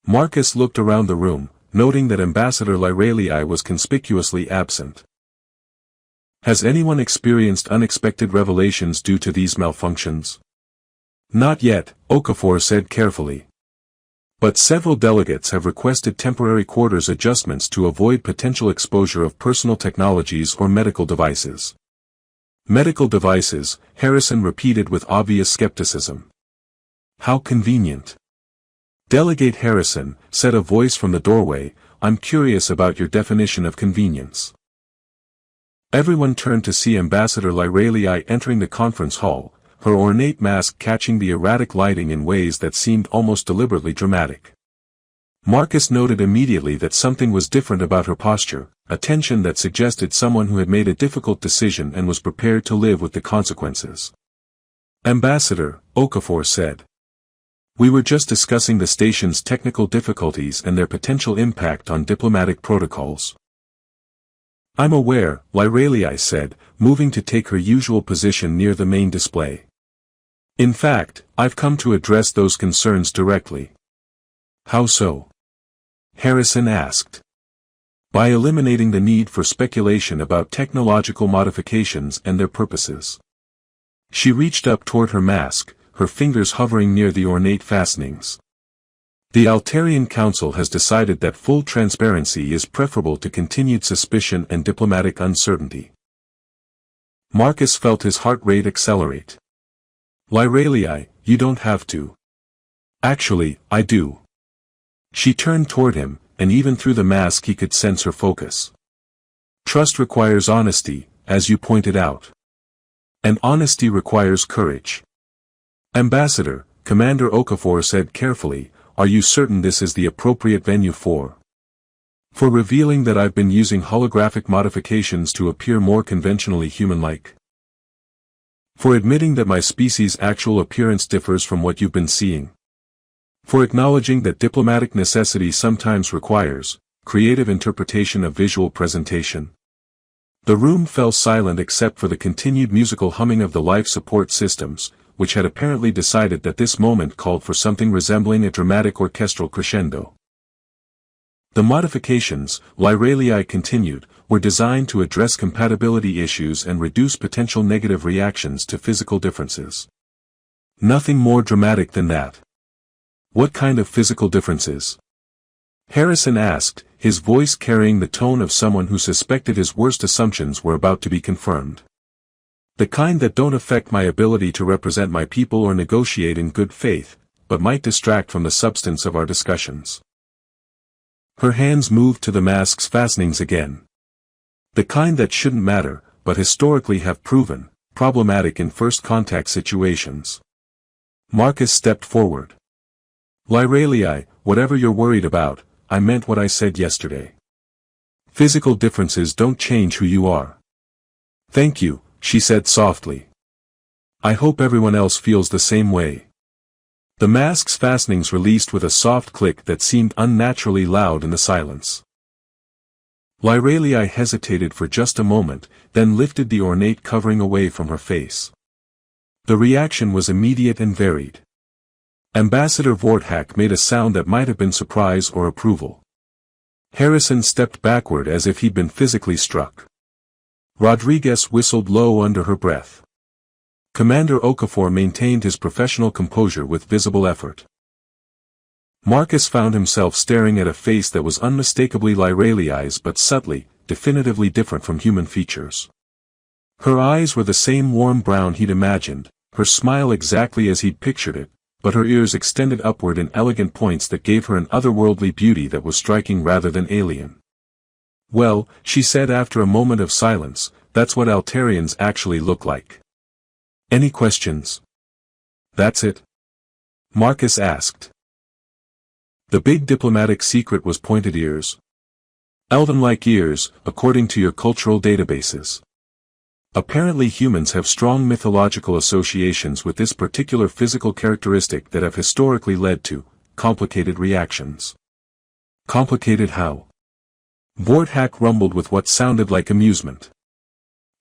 Marcus looked around the room, noting that Ambassador Lyralii was conspicuously absent. Has anyone experienced unexpected revelations due to these malfunctions? Not yet, Okafor said carefully. But several delegates have requested temporary quarters adjustments to avoid potential exposure of personal technologies or medical devices. Medical devices, Harrison repeated with obvious skepticism. How convenient. Delegate Harrison, said a voice from the doorway, I'm curious about your definition of convenience. Everyone turned to see Ambassador Lyralii entering the conference hall, her ornate mask catching the erratic lighting in ways that seemed almost deliberately dramatic. Marcus noted immediately that something was different about her posture, a tension that suggested someone who had made a difficult decision and was prepared to live with the consequences. Ambassador, Okafor said. We were just discussing the station's technical difficulties and their potential impact on diplomatic protocols. I'm aware, Lyralii said, moving to take her usual position near the main display. In fact, I've come to address those concerns directly. How so? Harrison asked. By eliminating the need for speculation about technological modifications and their purposes. She reached up toward her mask, her fingers hovering near the ornate fastenings. The Altarian Council has decided that full transparency is preferable to continued suspicion and diplomatic uncertainty. Marcus felt his heart rate accelerate. Lyralii, you don't have to. Actually, I do. She turned toward him, and even through the mask he could sense her focus. Trust requires honesty, as you pointed out. And honesty requires courage. Ambassador, Commander Okafor said carefully, are you certain this is the appropriate venue for revealing that I've been using holographic modifications to appear more conventionally human-like? For admitting that my species' actual appearance differs from what you've been seeing? For acknowledging that diplomatic necessity sometimes requires creative interpretation of visual presentation? The room fell silent except for the continued musical humming of the life support systems, which had apparently decided that this moment called for something resembling a dramatic orchestral crescendo. The modifications, Lyralii continued, were designed to address compatibility issues and reduce potential negative reactions to physical differences. Nothing more dramatic than that. What kind of physical differences? Harrison asked, his voice carrying the tone of someone who suspected his worst assumptions were about to be confirmed. The kind that don't affect my ability to represent my people or negotiate in good faith, but might distract from the substance of our discussions. Her hands moved to the mask's fastenings again. The kind that shouldn't matter, but historically have proven problematic in first contact situations. Marcus stepped forward. Lyralii, whatever you're worried about, I meant what I said yesterday. Physical differences don't change who you are. Thank you, she said softly. I hope everyone else feels the same way. The mask's fastenings released with a soft click that seemed unnaturally loud in the silence. Lyralii hesitated for just a moment, then lifted the ornate covering away from her face. The reaction was immediate and varied. Ambassador Vorthak made a sound that might have been surprise or approval. Harrison stepped backward as if he'd been physically struck. Rodriguez whistled low under her breath. Commander Okafor maintained his professional composure with visible effort. Marcus found himself staring at a face that was unmistakably Lyralii's but subtly, definitively different from human features. Her eyes were the same warm brown he'd imagined, her smile exactly as he'd pictured it, but her ears extended upward in elegant points that gave her an otherworldly beauty that was striking rather than alien. Well, she said after a moment of silence, that's what Altarians actually look like. Any questions? That's it? Marcus asked. The big diplomatic secret was pointed ears. Elven-like ears, according to your cultural databases. Apparently humans have strong mythological associations with this particular physical characteristic that have historically led to complicated reactions. Complicated how? Vorthak rumbled with what sounded like amusement.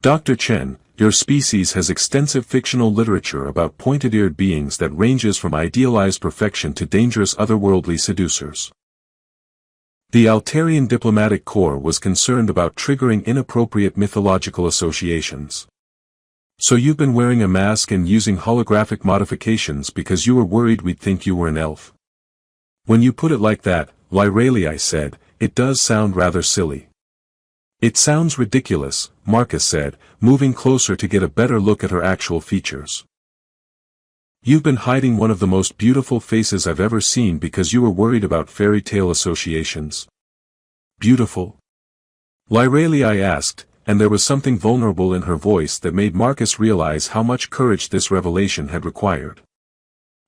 Dr. Chen, your species has extensive fictional literature about pointed-eared beings that ranges from idealized perfection to dangerous otherworldly seducers. The Altarian diplomatic corps was concerned about triggering inappropriate mythological associations. So you've been wearing a mask and using holographic modifications because you were worried we'd think you were an elf. When you put it like that, Lyralii said, it does sound rather silly. It sounds ridiculous, Marcus said, moving closer to get a better look at her actual features. You've been hiding one of the most beautiful faces I've ever seen because you were worried about fairy tale associations. Beautiful? Lyralii asked, and there was something vulnerable in her voice that made Marcus realize how much courage this revelation had required.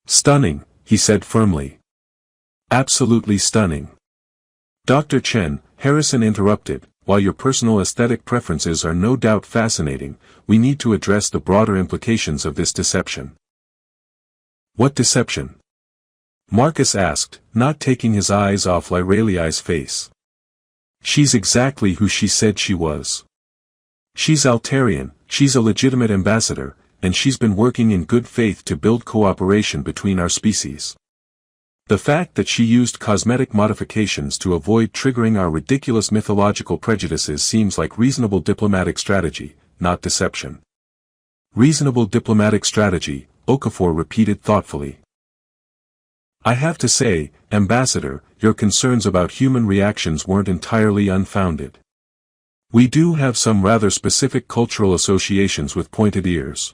Stunning, he said firmly. Absolutely stunning. Dr. Chen, Harrison interrupted, while your personal aesthetic preferences are no doubt fascinating, we need to address the broader implications of this deception. What deception? Marcus asked, not taking his eyes off Lyralii's face. She's exactly who she said she was. She's Altarian, she's a legitimate ambassador, and she's been working in good faith to build cooperation between our species. The fact that she used cosmetic modifications to avoid triggering our ridiculous mythological prejudices seems like reasonable diplomatic strategy, not deception. Reasonable diplomatic strategy, Okafor repeated thoughtfully. I have to say, Ambassador, your concerns about human reactions weren't entirely unfounded. We do have some rather specific cultural associations with pointed ears.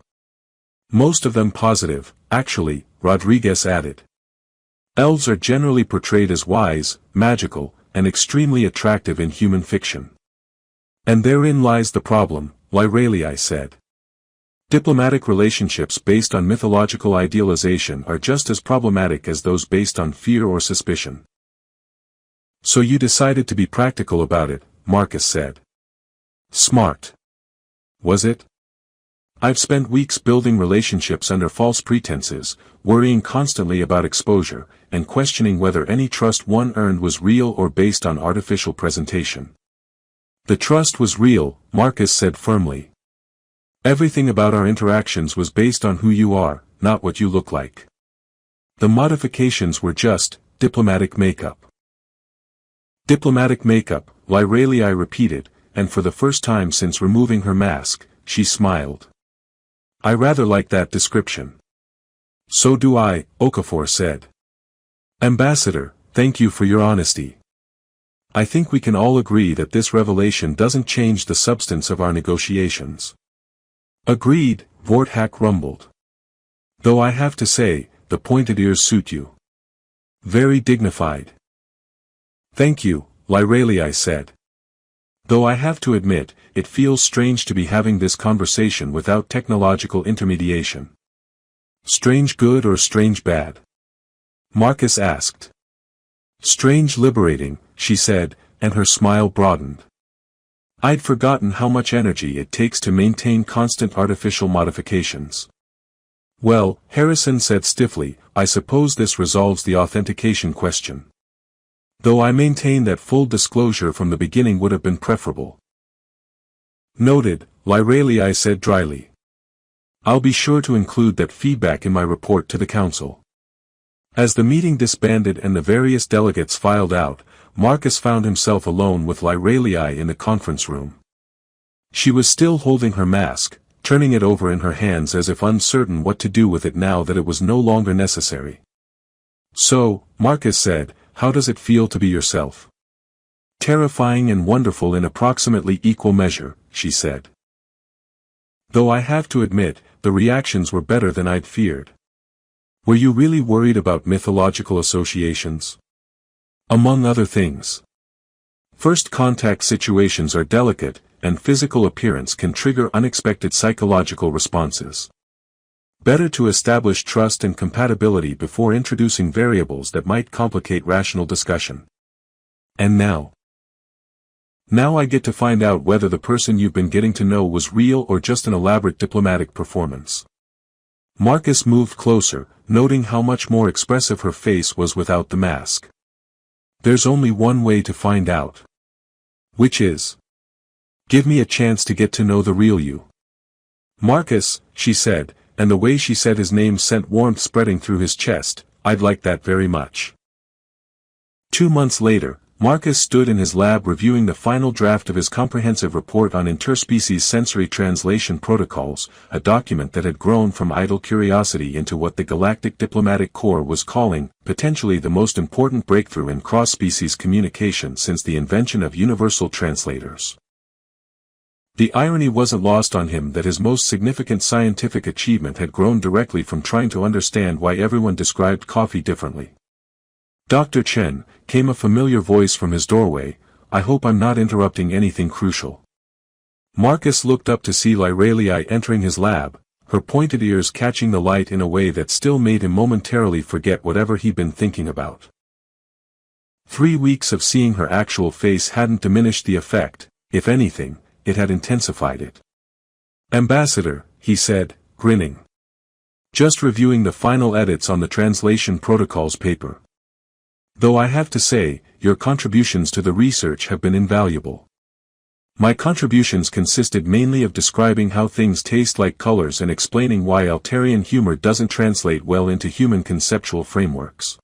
Most of them positive, actually, Rodriguez added. Elves are generally portrayed as wise, magical, and extremely attractive in human fiction. And therein lies the problem, Lyralii said. Diplomatic relationships based on mythological idealization are just as problematic as those based on fear or suspicion. So you decided to be practical about it, Marcus said. Smart. Was it? I've spent weeks building relationships under false pretenses, worrying constantly about exposure, and questioning whether any trust one earned was real or based on artificial presentation. The trust was real, Marcus said firmly. Everything about our interactions was based on who you are, not what you look like. The modifications were just diplomatic makeup. Diplomatic makeup, Lyralii repeated, and for the first time since removing her mask, she smiled. I rather like that description. So do I, Okafor said. Ambassador, thank you for your honesty. I think we can all agree that this revelation doesn't change the substance of our negotiations. Agreed, Vorthak rumbled. Though I have to say, the pointed ears suit you. Very dignified. Thank you, Lyralii said. Though I have to admit, it feels strange to be having this conversation without technological intermediation. Strange good or strange bad? Marcus asked. Strange liberating, she said, and her smile broadened. I'd forgotten how much energy it takes to maintain constant artificial modifications. Well, Harrison said stiffly, I suppose this resolves the authentication question. Though I maintain that full disclosure from the beginning would have been preferable. Noted, Lyralii said dryly. I'll be sure to include that feedback in my report to the Council. As the meeting disbanded and the various delegates filed out, Marcus found himself alone with Lyralii in the conference room. She was still holding her mask, turning it over in her hands as if uncertain what to do with it now that it was no longer necessary. So, Marcus said, how does it feel to be yourself? Terrifying and wonderful in approximately equal measure, she said. Though I have to admit, the reactions were better than I'd feared. Were you really worried about mythological associations? Among other things. First contact situations are delicate, and physical appearance can trigger unexpected psychological responses. Better to establish trust and compatibility before introducing variables that might complicate rational discussion. And now? Now I get to find out whether the person you've been getting to know was real or just an elaborate diplomatic performance. Marcus moved closer, noting how much more expressive her face was without the mask. There's only one way to find out. Which is? Give me a chance to get to know the real you. Marcus, she said, and the way she said his name sent warmth spreading through his chest, I'd like that very much. 2 months later, Marcus stood in his lab reviewing the final draft of his comprehensive report on interspecies sensory translation protocols, a document that had grown from idle curiosity into what the Galactic Diplomatic Corps was calling, potentially the most important breakthrough in cross-species communication since the invention of universal translators. The irony wasn't lost on him that his most significant scientific achievement had grown directly from trying to understand why everyone described coffee differently. Dr. Chen, came a familiar voice from his doorway, I hope I'm not interrupting anything crucial. Marcus looked up to see Lyralii entering his lab, her pointed ears catching the light in a way that still made him momentarily forget whatever he'd been thinking about. 3 weeks of seeing her actual face hadn't diminished the effect, if anything, it had intensified it. Ambassador, he said, grinning. Just reviewing the final edits on the translation protocols paper. Though I have to say, your contributions to the research have been invaluable. My contributions consisted mainly of describing how things taste like colors and explaining why Altarian humor doesn't translate well into human conceptual frameworks.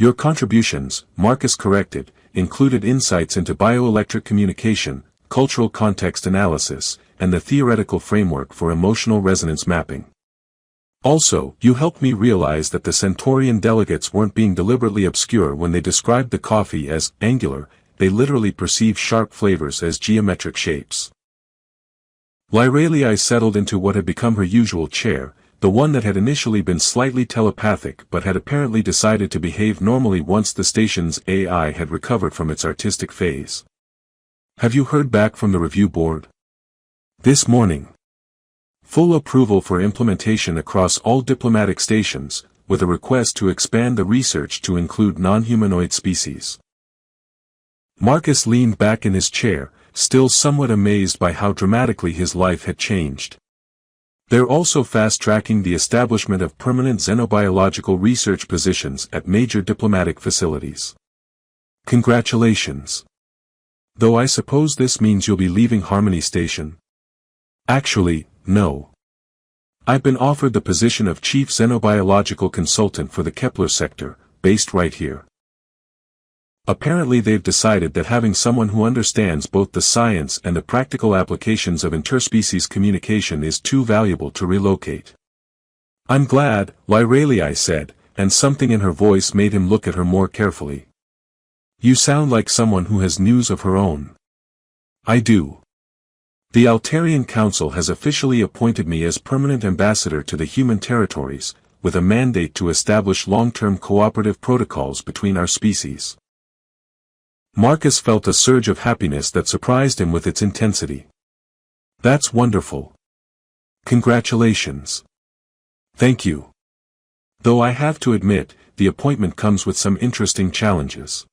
Your contributions, Marcus corrected, included insights into bioelectric communication, cultural context analysis, and the theoretical framework for emotional resonance mapping. Also, you helped me realize that the Centaurian delegates weren't being deliberately obscure when they described the coffee as angular, they literally perceive sharp flavors as geometric shapes. Lyralii settled into what had become her usual chair, the one that had initially been slightly telepathic but had apparently decided to behave normally once the station's AI had recovered from its artistic phase. Have you heard back from the review board? This morning. Full approval for implementation across all diplomatic stations, with a request to expand the research to include non-humanoid species. Marcus leaned back in his chair, still somewhat amazed by how dramatically his life had changed. They're also fast-tracking the establishment of permanent xenobiological research positions at major diplomatic facilities. Congratulations. Though I suppose this means you'll be leaving Harmony Station. Actually, no. I've been offered the position of Chief Xenobiological Consultant for the Kepler sector, based right here. Apparently they've decided that having someone who understands both the science and the practical applications of interspecies communication is too valuable to relocate. I'm glad, Lyralii said, and something in her voice made him look at her more carefully. You sound like someone who has news of her own. I do. The Altarian Council has officially appointed me as permanent ambassador to the human territories, with a mandate to establish long-term cooperative protocols between our species. Marcus felt a surge of happiness that surprised him with its intensity. That's wonderful. Congratulations. Thank you. Though I have to admit, the appointment comes with some interesting challenges.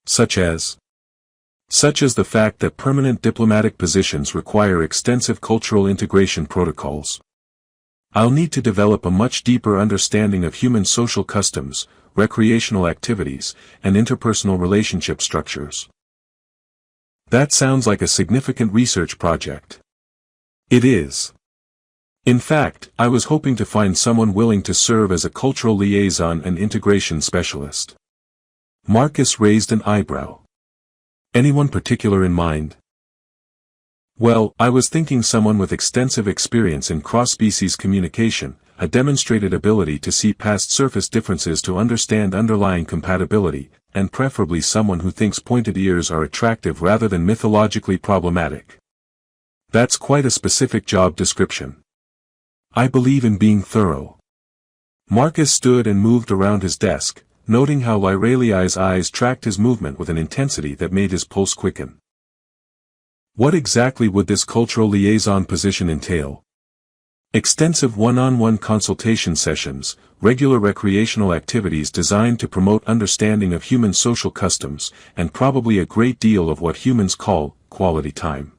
Such as the fact that permanent diplomatic positions require extensive cultural integration protocols. I'll need to develop a much deeper understanding of human social customs, recreational activities, and interpersonal relationship structures. That sounds like a significant research project. It is. In fact, I was hoping to find someone willing to serve as a cultural liaison and integration specialist. Marcus raised an eyebrow. Anyone particular in mind? Well, I was thinking someone with extensive experience in cross-species communication, a demonstrated ability to see past surface differences to understand underlying compatibility, and preferably someone who thinks pointed ears are attractive rather than mythologically problematic. That's quite a specific job description. I believe in being thorough. Marcus stood and moved around his desk, noting how Lyralii's eyes tracked his movement with an intensity that made his pulse quicken. What exactly would this cultural liaison position entail? Extensive one-on-one consultation sessions, regular recreational activities designed to promote understanding of human social customs, and probably a great deal of what humans call quality time.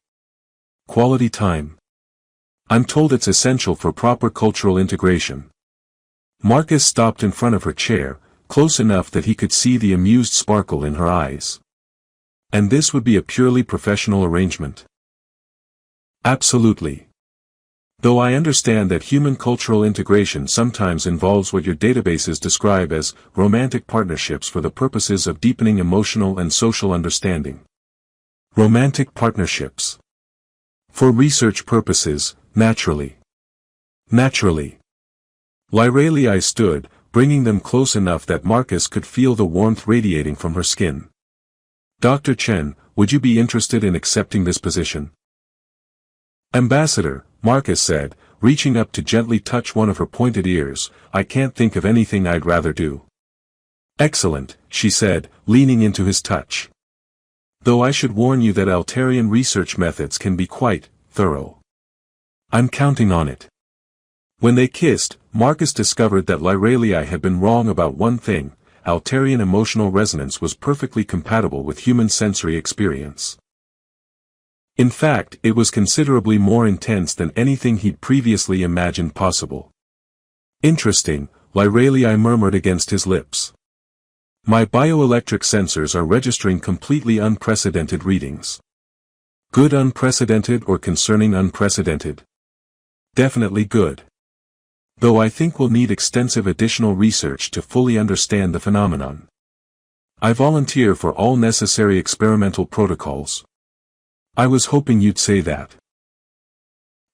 Quality time. I'm told it's essential for proper cultural integration. Marcus stopped in front of her chair, close enough that he could see the amused sparkle in her eyes. And this would be a purely professional arrangement? Absolutely. Though I understand that human cultural integration sometimes involves what your databases describe as romantic partnerships for the purposes of deepening emotional and social understanding. Romantic partnerships. For research purposes, naturally. Naturally. Lyralii stood, bringing them close enough that Marcus could feel the warmth radiating from her skin. Dr. Chen, would you be interested in accepting this position? Ambassador, Marcus said, reaching up to gently touch one of her pointed ears, I can't think of anything I'd rather do. Excellent, she said, leaning into his touch. Though I should warn you that Altarian research methods can be quite thorough. I'm counting on it. When they kissed, Marcus discovered that Lyralii had been wrong about one thing: Altarian emotional resonance was perfectly compatible with human sensory experience. In fact, it was considerably more intense than anything he'd previously imagined possible. Interesting, Lyralii murmured against his lips. My bioelectric sensors are registering completely unprecedented readings. Good unprecedented or concerning unprecedented? Definitely good. Though I think we'll need extensive additional research to fully understand the phenomenon. I volunteer for all necessary experimental protocols. I was hoping you'd say that.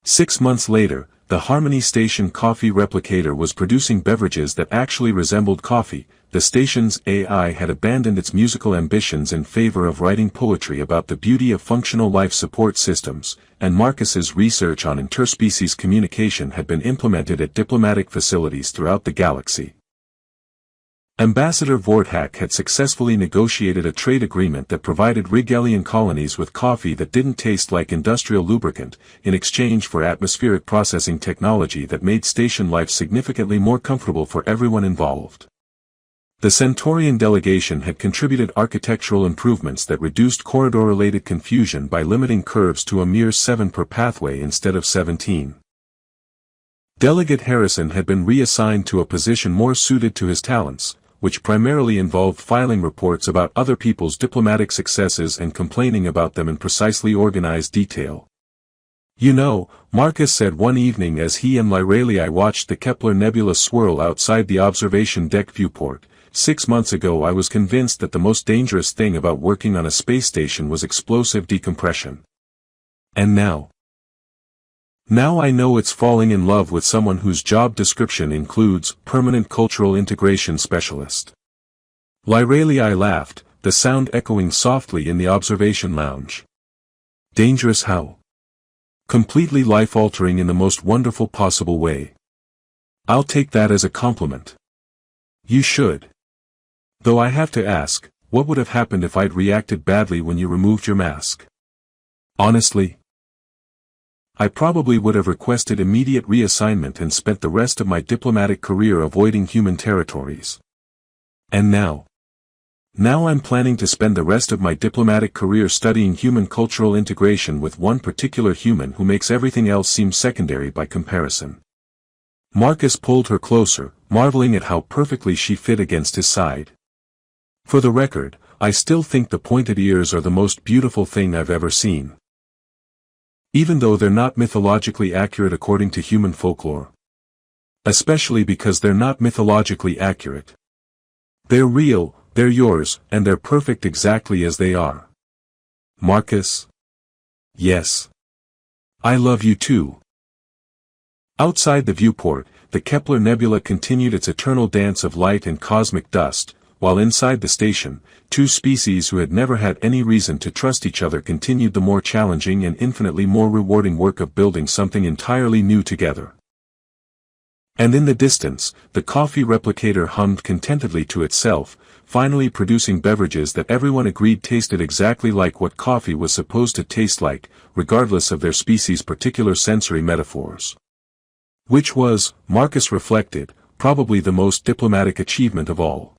6 months later, the Harmony Station coffee replicator was producing beverages that actually resembled coffee. The station's AI had abandoned its musical ambitions in favor of writing poetry about the beauty of functional life support systems, and Marcus's research on interspecies communication had been implemented at diplomatic facilities throughout the galaxy. Ambassador Vorthak had successfully negotiated a trade agreement that provided Rigelian colonies with coffee that didn't taste like industrial lubricant, in exchange for atmospheric processing technology that made station life significantly more comfortable for everyone involved. The Centaurian delegation had contributed architectural improvements that reduced corridor-related confusion by limiting curves to a mere 7 per pathway instead of 17. Delegate Harrison had been reassigned to a position more suited to his talents, which primarily involved filing reports about other people's diplomatic successes and complaining about them in precisely organized detail. "You know," Marcus said one evening as he and Lyralii watched the Kepler Nebula swirl outside the observation deck viewport, "6 months ago I was convinced that the most dangerous thing about working on a space station was explosive decompression. And now I know it's falling in love with someone whose job description includes permanent cultural integration specialist." Lyralii laughed, the sound echoing softly in the observation lounge. "Dangerous how? Completely life-altering in the most wonderful possible way. I'll take that as a compliment." "You should. Though I have to ask, what would have happened if I'd reacted badly when you removed your mask?" "Honestly, I probably would have requested immediate reassignment and spent the rest of my diplomatic career avoiding human territories. And now I'm planning to spend the rest of my diplomatic career studying human cultural integration with one particular human who makes everything else seem secondary by comparison." Marcus pulled her closer, marveling at how perfectly she fit against his side. "For the record, I still think the pointed ears are the most beautiful thing I've ever seen. Even though they're not mythologically accurate according to human folklore. Especially because they're not mythologically accurate. They're real, they're yours, and they're perfect exactly as they are." "Marcus? Yes. I love you too." Outside the viewport, the Kepler Nebula continued its eternal dance of light and cosmic dust, while inside the station, 2 species who had never had any reason to trust each other continued the more challenging and infinitely more rewarding work of building something entirely new together. And in the distance, the coffee replicator hummed contentedly to itself, finally producing beverages that everyone agreed tasted exactly like what coffee was supposed to taste like, regardless of their species' particular sensory metaphors. Which was, Marcus reflected, probably the most diplomatic achievement of all.